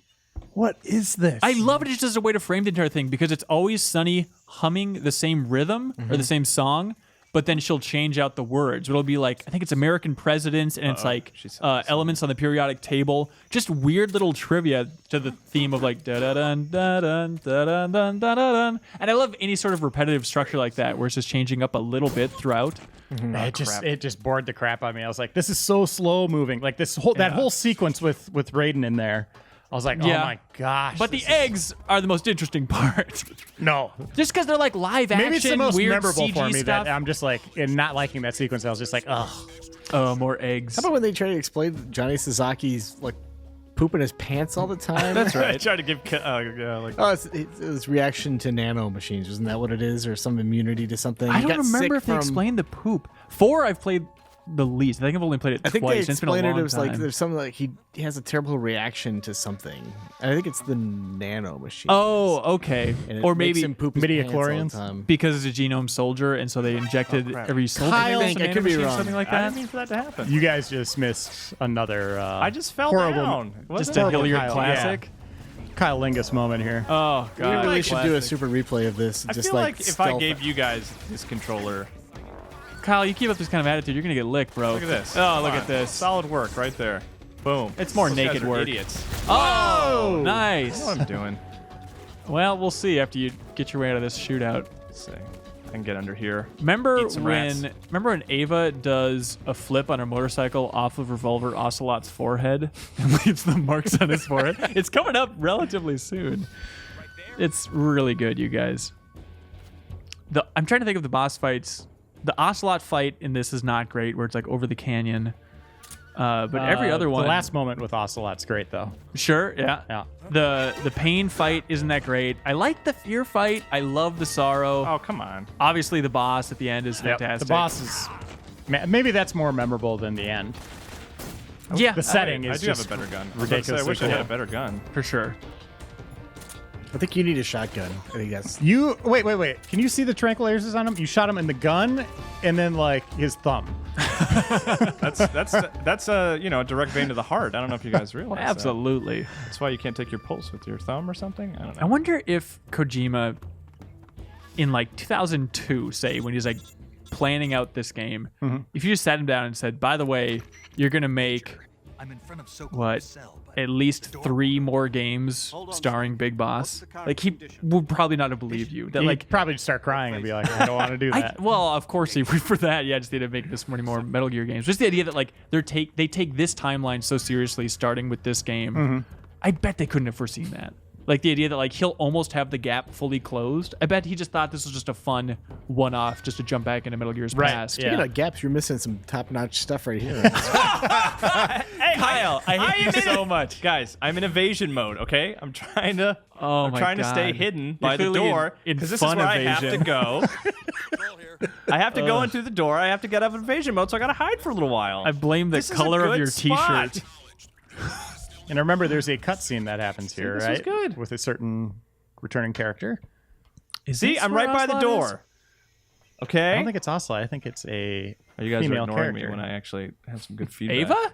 what is this? I love it just as a way to frame the entire thing because it's always Sonny humming the same rhythm or the same song. but then she'll change out the words. It'll be like, I think it's American presidents, and it's like elements on the periodic table. Just weird little trivia to the theme of like da da dun da dun da dun dun da dun. And I love any sort of repetitive structure like that, where it's just changing up a little bit throughout. It just bored the crap out of me. I was like, this is so slow moving. Like that whole sequence with Raiden in there. I was like, oh my gosh. But the eggs are the most interesting part. No. Just because they're like live action, Maybe it's the most weird memorable CG for me stuff. that I'm just like, in not liking that sequence, I was just like, ugh. Oh, more eggs. How about when they try to explain Johnny Suzuki's like pooping his pants all the time? That's right. I tried to give like Oh, it's reaction to nano machines. Isn't that what it is? Or some immunity to something? I He don't got remember sick if they from- explained the poop. 4, I've played the least. I think I've only played it I think twice. they It's been a explained it. long It was like time. there's something like he has a terrible reaction to something. And I think it's the nano machine. Oh, okay. And it Or makes maybe him poop his pants all the midichlorians? time. because it's a genome soldier, and so they injected every soldier. Kyle, with some I could be nanomachine, wrong. Something like I that. didn't mean for that to happen. You guys just missed another I just fell horrible, down. Just Wasn't a it? Hilliard Kyle, classic. Kyle Lingus moment here. Oh We god. really should do a Classic. super replay of this. I Just feel like if I stealth. gave you guys this controller, Kyle, you keep up this kind of attitude, you're gonna get licked, bro. look at this. Oh, Come look on. at this. Solid work right there. Boom. It's more Those guys naked are work. Idiots. Oh, I know nice. what I'm doing. Well, we'll see after you get your way out of this shootout. Let's see. I can get under here. Remember Eat some rats. when Ava does a flip on her motorcycle off of Revolver Ocelot's forehead and leaves the marks on his forehead? It's coming up relatively soon. It's really good, you guys. I'm trying to think of the boss fights. The Ocelot fight in this is not great, where it's like over the canyon. But every other one, The last moment with Ocelot's great, though. sure, yeah. Yeah. The pain fight isn't that great. I like the fear fight. I love the sorrow. Oh, come on. Obviously, the boss at the end is fantastic. The boss is... Maybe that's more memorable than the end. yeah, The setting I is do have just a better gun. ridiculously I wish I had cool. a better gun. for sure. I think you need a shotgun. I think that's. You wait. Can you see the tranquilizers on him? You shot him in the gun, and then like his thumb. That's a a direct vein to the heart. I don't know if you guys realize. that. Absolutely. That's why you can't take your pulse with your thumb or something. I don't I know. wonder if Kojima, in like 2002, say, when he's like planning out this game, if you just sat him down and said, by the way, you're going to make I'm in front of so what, at least 3 more games starring Big Boss, like he would probably not have believed you. That He'd like, probably just start crying and be like, I don't want to do that. well, of course he would for that. Yeah, just need to make this many more Metal Gear games. Just the idea that like they take this timeline so seriously, starting with this game. I bet they couldn't have foreseen that. Like the idea that like he'll almost have the gap fully closed. I bet he just thought this was just a fun one-off, just to jump back into Metal Gear's Right, past. yeah. Speaking of gaps, you're missing some top-notch stuff right here. Hey, Kyle, I hate you so much. Guys, I'm in evasion mode. Okay, I'm trying to. Oh I'm my trying to stay God. hidden You're by the clearly door in because this is fun where I have to evasion. go. I have to go in through the door. I have to get out of evasion mode, so I gotta hide for a little while. I blame the This is a color of good your spot. T-shirt. And remember, there's a cutscene that happens here, this right? was good. With a certain returning character. this See, I'm where right by the Ocelot door. is? Okay. I don't think it's Ocelot. I think it's a you guys are female ignoring character. me when I actually have some good feedback. Ava?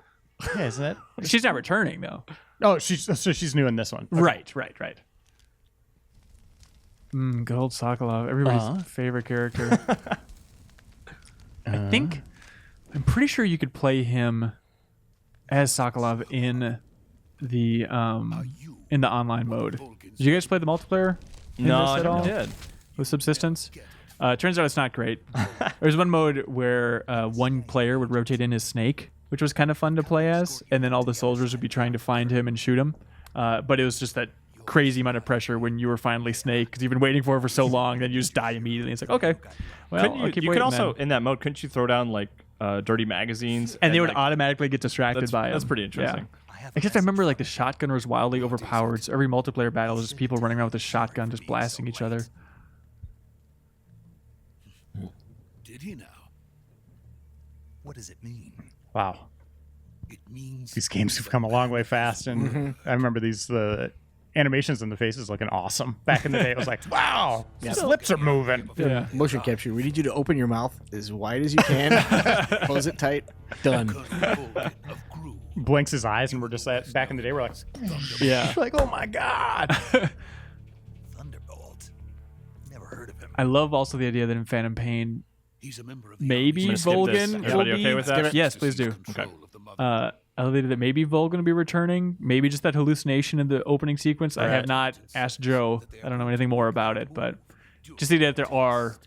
Yeah, isn't it? She's not returning though. Oh, she's new in this one. Okay. Right. Good old Sokolov, everybody's favorite character. I'm pretty sure you could play him as Sokolov in the online mode. Did you guys play the multiplayer? in No, this I at never all? did. With Subsistence? Turns out it's not great. There's one mode where one player would rotate in his snake, which was kind of fun to play as, and then all the soldiers would be trying to find him and shoot him. But it was just that crazy amount of pressure when you were finally Snake, because you've been waiting for it for so long, then you just die immediately. It's like, okay, well, Couldn't I'll keep you waiting could also then. in that mode, couldn't you throw down like dirty magazines? And they would like, automatically get distracted by him. that's pretty interesting. Yeah. Except I remember like the shotgun was wildly overpowered. So every multiplayer battle was just people running around with a shotgun just blasting each other. Did he now? What does it mean? Wow. It means These games have come a long way fast, and I remember the animations in the faces looking awesome. Back in the day, it was like, wow, his lips are moving. Yeah. Motion capture. We need you to open your mouth as wide as you can. Close it tight. Done. of groove. Blinks his eyes, and we're just back in the day, we're like, Yeah. like, oh my god. Thunderbolt. Never heard of him. I love also the idea that in Phantom Pain, He's a member of the maybe I'm gonna skip this. Volgan will Everybody be. okay with that? Yes, please do. Elevated that maybe Volgan will be returning. Maybe just that hallucination in the opening sequence. I have not asked Joe. I don't know anything more about it, but just see that there are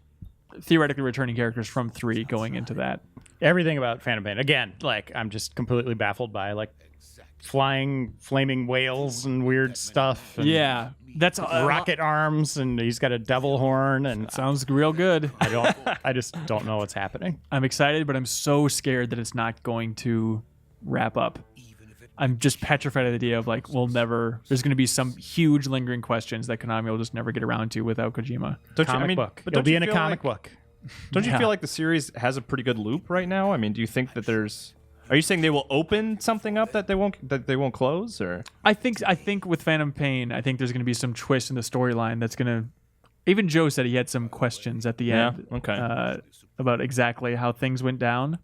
theoretically returning characters from 3 going into that. Everything about Phantom Pain. Again, like, I'm just completely baffled by, like, flying, flaming whales and weird stuff. And Yeah, that's rocket arms, and he's got a devil horn, and sounds real good. I just don't know what's happening. I'm excited, but I'm so scared that it's not going to wrap up. I'm just petrified of the idea of like there's going to be some huge lingering questions that Konami will just never get around to without Kojima. Comic book. but It'll don't be you in a feel comic like- book. Don't you Yeah. feel like the series has a pretty good loop right now? I mean, do you think that there's? Are you saying they will open something up that they won't close, or? I think with Phantom Pain, I think there's going to be some twist in the storyline that's going to. Even Joe said he had some questions at the Yeah, end. okay. About exactly how things went down.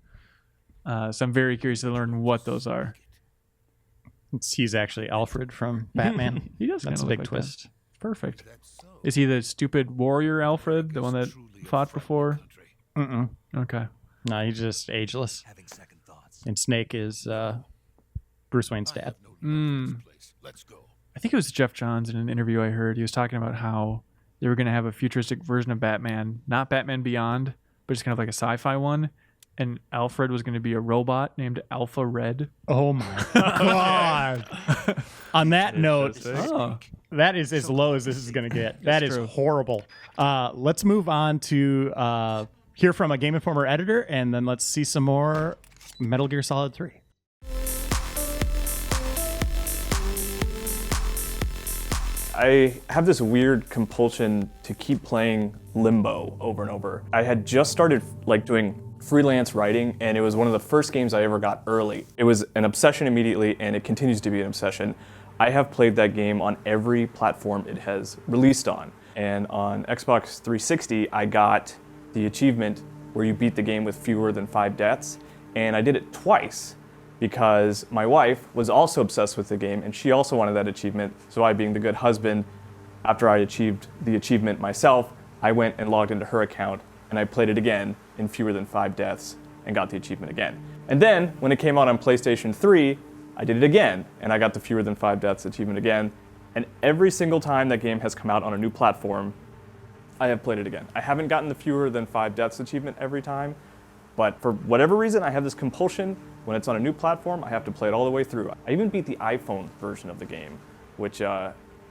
So I'm very curious to learn what those are. He's actually Alfred from Batman. He does That's kinda a look big like twist. that. Perfect. Is he the stupid warrior Alfred, the one that fought before? Mm-mm. Okay. No, he's just ageless. Having second thoughts. And Snake is Bruce Wayne's dad. Let's go. I think it was Jeff Johns in an interview I heard. He was talking about how they were going to have a futuristic version of Batman, not Batman Beyond, but just kind of like a sci-fi one. And Alfred was going to be a robot named Alpha Red. Oh my god! On that note, Oh. that is as low as this is going to get. That is true. horrible. Let's move on to hear from a Game Informer editor, and then let's see some more Metal Gear Solid 3. I have this weird compulsion to keep playing Limbo over and over. I had just started like doing freelance writing, and it was one of the first games I ever got early. It was an obsession immediately, and it continues to be an obsession. I have played that game on every platform it has released on. And on Xbox 360, I got the achievement where you beat the game with fewer than 5 deaths, and I did it twice because my wife was also obsessed with the game, and she also wanted that achievement. So I, being the good husband, after I achieved the achievement myself, I went and logged into her account, and I played it again in fewer than 5 deaths and got the achievement again. And then, when it came out on PlayStation 3, I did it again, and I got the fewer than 5 deaths achievement again. And every single time that game has come out on a new platform, I have played it again. I haven't gotten the fewer than 5 deaths achievement every time, but for whatever reason, I have this compulsion. When it's on a new platform, I have to play it all the way through. I even beat the iPhone version of the game, which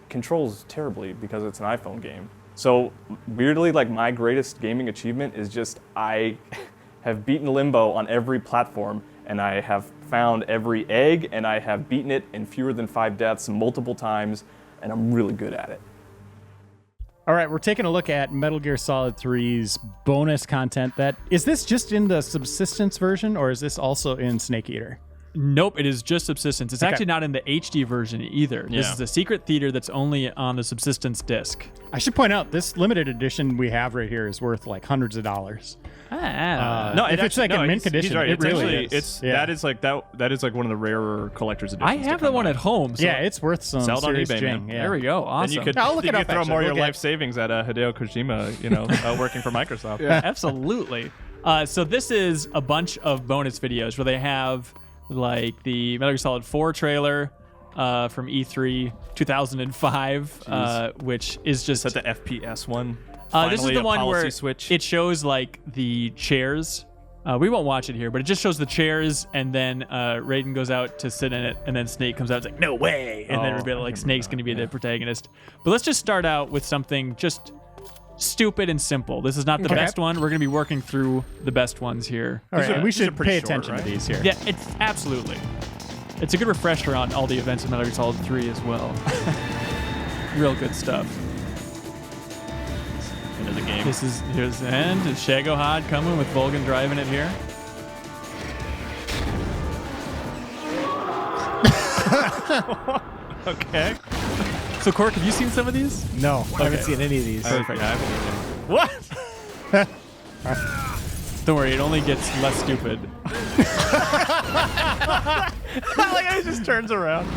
controls terribly because it's an iPhone game. So weirdly, like my greatest gaming achievement is just I have beaten Limbo on every platform, and I have found every egg, and I have beaten it in fewer than 5 deaths multiple times, and I'm really good at it. All right, we're taking a look at Metal Gear Solid 3's bonus content. Is this just in the subsistence version, or is this also in Snake Eater? Nope, it is just subsistence. It's actually not in the HD version either. This is a secret theater that's only on the subsistence disc. I should point out, this limited edition we have right here is worth like hundreds of dollars. No, if it's like in mint condition, he's right. it It's really actually, is. It's Yeah. that is like one of the rarer collector's editions. I have to that come one out. at home. So Yeah, it's worth some Sell it on serious eBay, jing. man. Yeah. there we go. Awesome. Then you could, I'll look you it up, could throw actually. more of your Okay. life savings at Hideo Kojima, working for Microsoft. Absolutely. So this is a bunch of bonus videos where they have like the Metal Gear Solid 4 trailer from E3 2005, which is just Is that the FPS one? this is Finally, the a one policy where switch. it shows like the chairs. We won't watch it here, but it just shows the chairs, and then Raiden goes out to sit in it, and then Snake comes out. It's like, no way! And then everybody like Snake's going to be the protagonist. But let's just start out with something just stupid and simple. This is not the Okay. best one. We're going to be working through the best ones here. All right, and we these are should pretty pay short, attention right? to these here. Yeah, it's absolutely. It's a good refresher on all the events of Metal Gear Solid 3 as well. Real good stuff. Into the game. Here's the end. Is Shago Hod coming with Volgan driving it here? Okay. So Cork, have you seen some of these? No, I haven't seen any of these. Perfect. What? Don't worry, it only gets less stupid. Like it just turns around.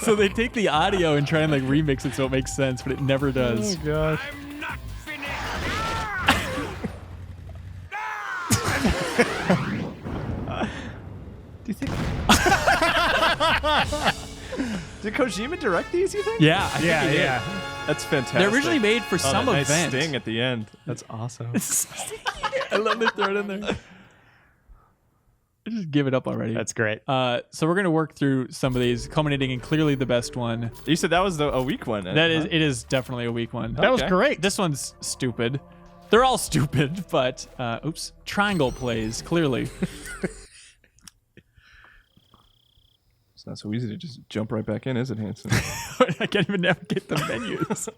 So they take the audio and try and like remix it so it makes sense, but it never does. God. I'm not finished. Do you think? Did Kojima direct these? You think? Yeah, I think he did. That's fantastic. They're originally made for some that nice event. sting at the end. That's awesome. I love they throw it in there. Just give it up already. That's great. So we're gonna work through some of these, culminating in clearly the best one. You said that was a weak one. That is, it is definitely a weak one. That was great. This one's stupid. They're all stupid, but oops, triangle plays clearly. It's not so easy to just jump right back in, is it, Hanson? I can't even navigate the menus.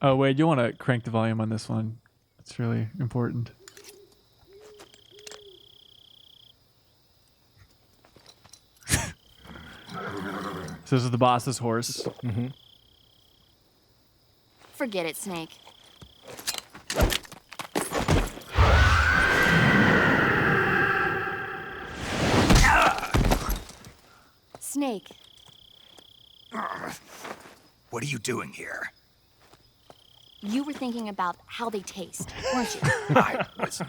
Oh wait, you want to crank the volume on this one? It's really important. So this is the boss's horse. Forget it, Snake. Snake, What are you doing here? you were thinking about how they taste, weren't you? I was.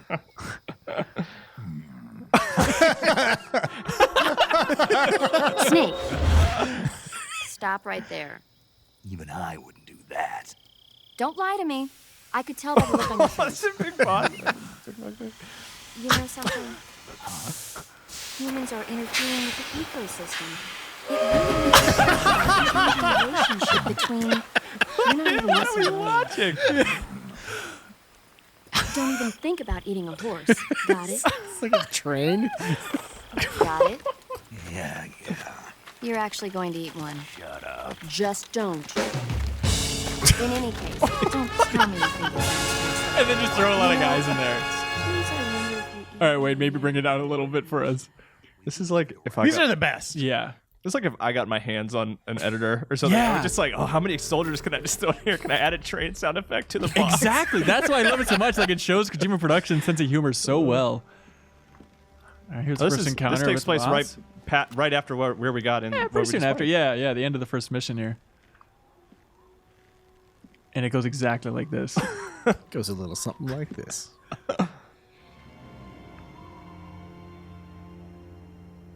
Snake, stop right there. Even I wouldn't do that. Don't lie to me. I could tell by the look on your face. That's a big boss. You know something? Humans are interfering with the ecosystem. It really needs to be a relationship between. You're not even listening. Watching. Don't even think about eating a horse. Got it? It's like a train. Got it? Yeah. You're actually going to eat one. Shut up. Just don't. In any case, don't tell me you think it's And then just throw a lot of guys in there. Please, I wonder if you eat. All right, wait, maybe bring it down a little bit for us. This is like if I These got, are the best. Yeah. it's like if I got my hands on an editor or something. Yeah. I was just like, oh, how many soldiers can I just throw in here? Can I add a train sound effect to the boss? Exactly. That's why I love it so much. Like it shows Kojima Productions' sense of humor so well. All right, here's the first encounter. This takes with the place boss. right after where we got in. Yeah, where pretty we soon just after. went. Yeah, the end of the first mission here. And it goes exactly like this. Goes a little something like this.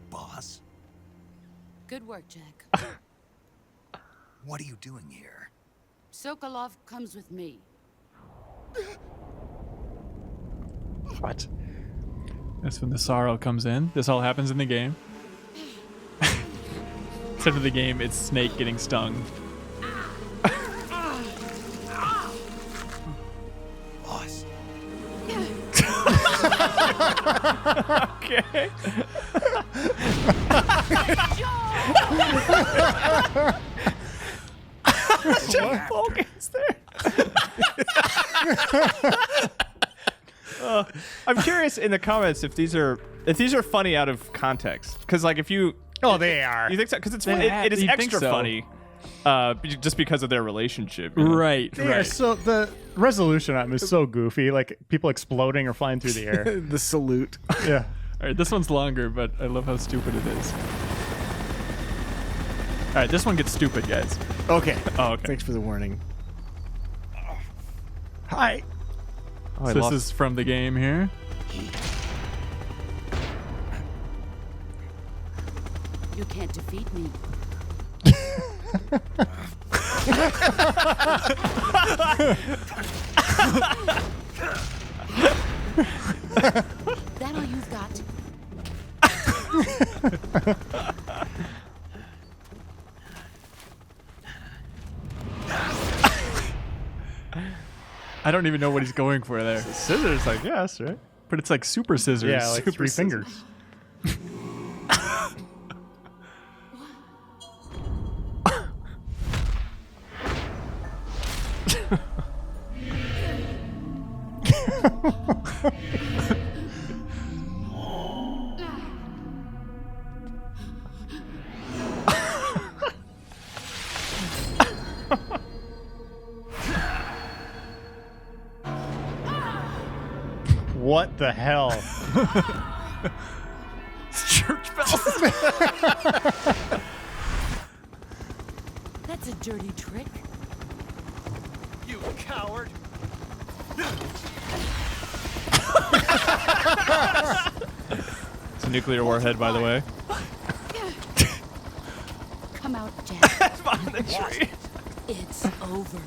Boss, Good work, Jack. what are you doing here? Sokolov comes with me. What? That's when the sorrow comes in. This all happens in the game. Instead of the game, it's Snake getting stung. Boss, Okay. Jeff Cork is there. I'm curious in the comments if these are funny out of context, because like if you They are. think so, because it's They fun, ha- it is you'd think extra so. funny, just because of their relationship. You know? Right, They are so the resolution on them is so goofy, like people exploding or flying through the air. The salute. Yeah. All right, this one's longer, but I love how stupid it is. All right, this one gets stupid, guys. Okay. Oh, okay. Thanks for the warning. Hi. Oh, I So this lost- is from the game here. You can't defeat me. That all you've got? I don't even know what he's going for there. scissors, I guess, right? But it's like super scissors. Yeah, like Super three scissors. fingers. What the hell? Church bells. That's a dirty trick. You coward! It's a nuclear warhead, by the way. Come out, Jack. Behind the tree. It's over.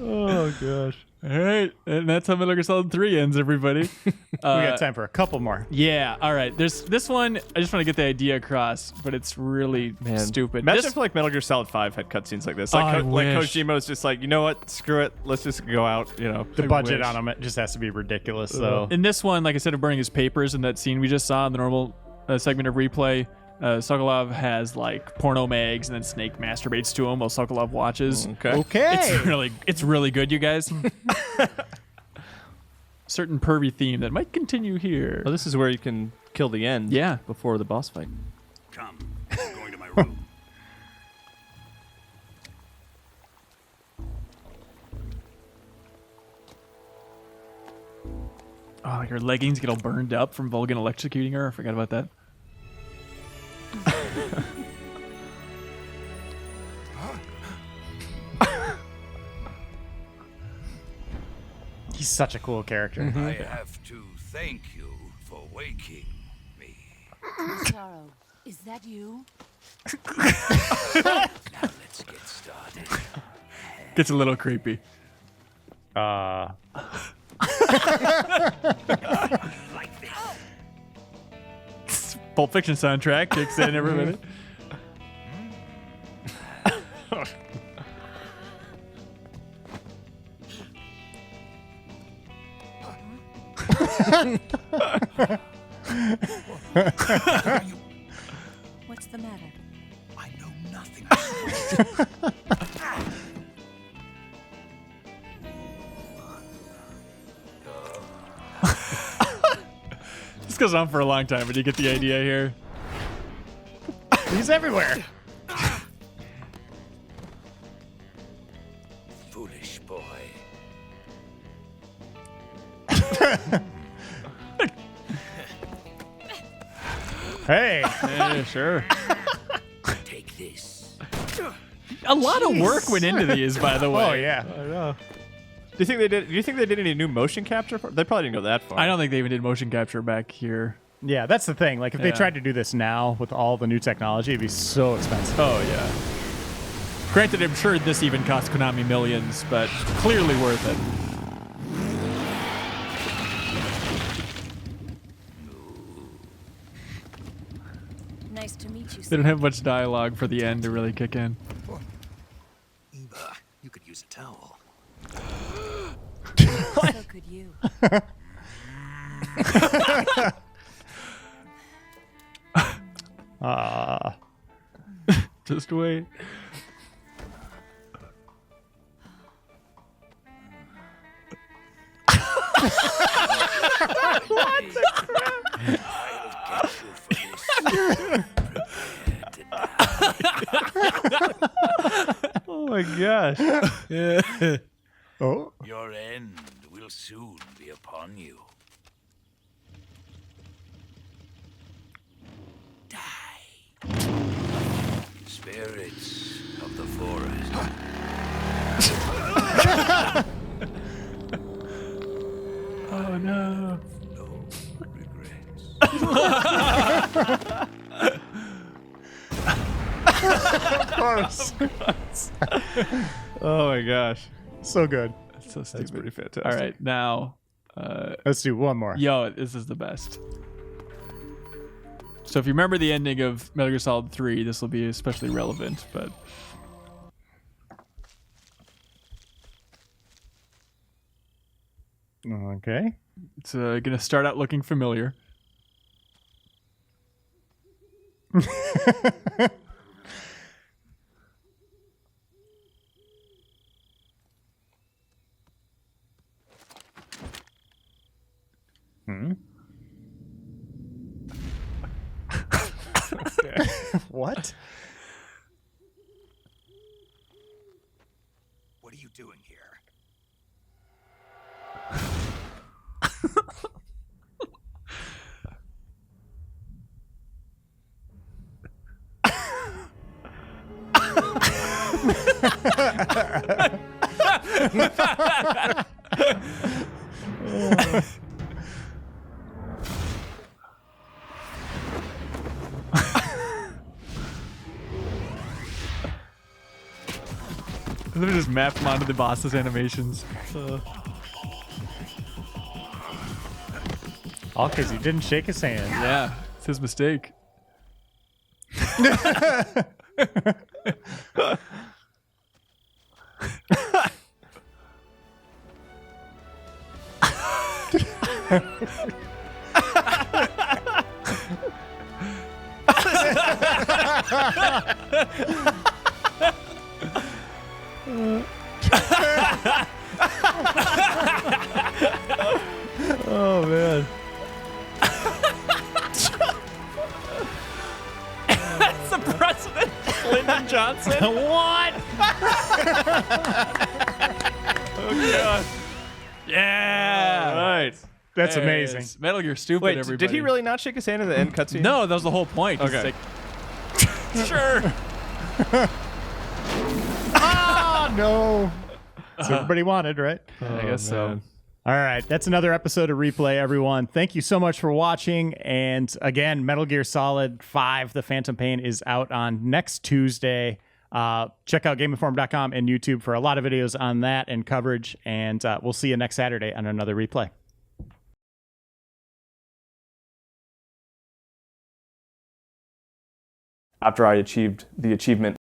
Oh gosh. All right, and that's how Metal Gear Solid 3 ends, everybody. We got time for a couple more. Yeah, all right. There's this one. I just want to get the idea across, but it's really stupid. Imagine This- if like Metal Gear Solid 5 had cutscenes like this. I Like, wish. Kojima was just like, you know what? Screw it. Let's just go out. You know, The budget wish. on them, it just has to be ridiculous. So in this one, like I said, of burning his papers in that scene we just saw in the normal segment of replay, Sokolov has like porno mags, and then Snake masturbates to him while Sokolov watches. okay. It's really good, you guys. Certain pervy theme that might continue here. Well, this is where you can kill the end. Yeah. Before the boss fight. Come, I'm going to my room. Oh, your leggings get all burned up from Vulcan electrocuting her. I forgot about that. He's such a cool character. I have to thank you for waking me. Taro, is that you? Now let's get started. Gets a little creepy. Uh, Like this. Pulp Fiction soundtrack kicks in every minute. What's the matter? I know nothing. I swear. This goes on for a long time, but you get the idea here. he's everywhere. Foolish boy. Hey. Yeah, sure. Take this. A lot of work went into these, by the way. Oh yeah. I know. Do you think they did? Do you think they did any new motion capture? They probably didn't go that far. I don't think they even did motion capture back here. Yeah, that's the thing. Like if they Yeah. tried to do this now with all the new technology, it'd be so expensive. Oh, yeah. Granted, I'm sure this even cost Konami millions, but clearly worth it. Nice to meet you. They don't have much dialogue for the end to really kick in. Eva, you could use a towel. So could you. Just wait. I'll get you for this. Prepare to die. Oh my gosh. Oh. Your end will soon be upon you. Die. Spirits of the forest. Oh, no. No regrets. Oh my gosh. So good. That's so That's stupid. pretty fantastic. All right, now, Let's do one more. yo, this is the best. So if you remember the ending of Metal Gear Solid 3, this will be especially relevant, but... Okay. It's going to start out looking familiar. What? you doing here? Let me just map them onto the boss's animations. All because he didn't shake his hand. Yeah, it's his mistake. Oh man. That's the president, Lyndon Johnson. What? Oh god. Yeah. All right. That's There it amazing. is. Metal Gear Stupid, Wait, everybody. did he really not shake his hand at the end cutscene? No, that was the whole point. It's Okay. like, Sure. Ah, no. That's what everybody wanted, right? I guess so. All right, that's another episode of Replay, everyone. Thank you so much for watching. And again, Metal Gear Solid 5, The Phantom Pain, is out on next Tuesday. Check out GameInform.com and YouTube for a lot of videos on that and coverage. And we'll see you next Saturday on another Replay. After I achieved the achievement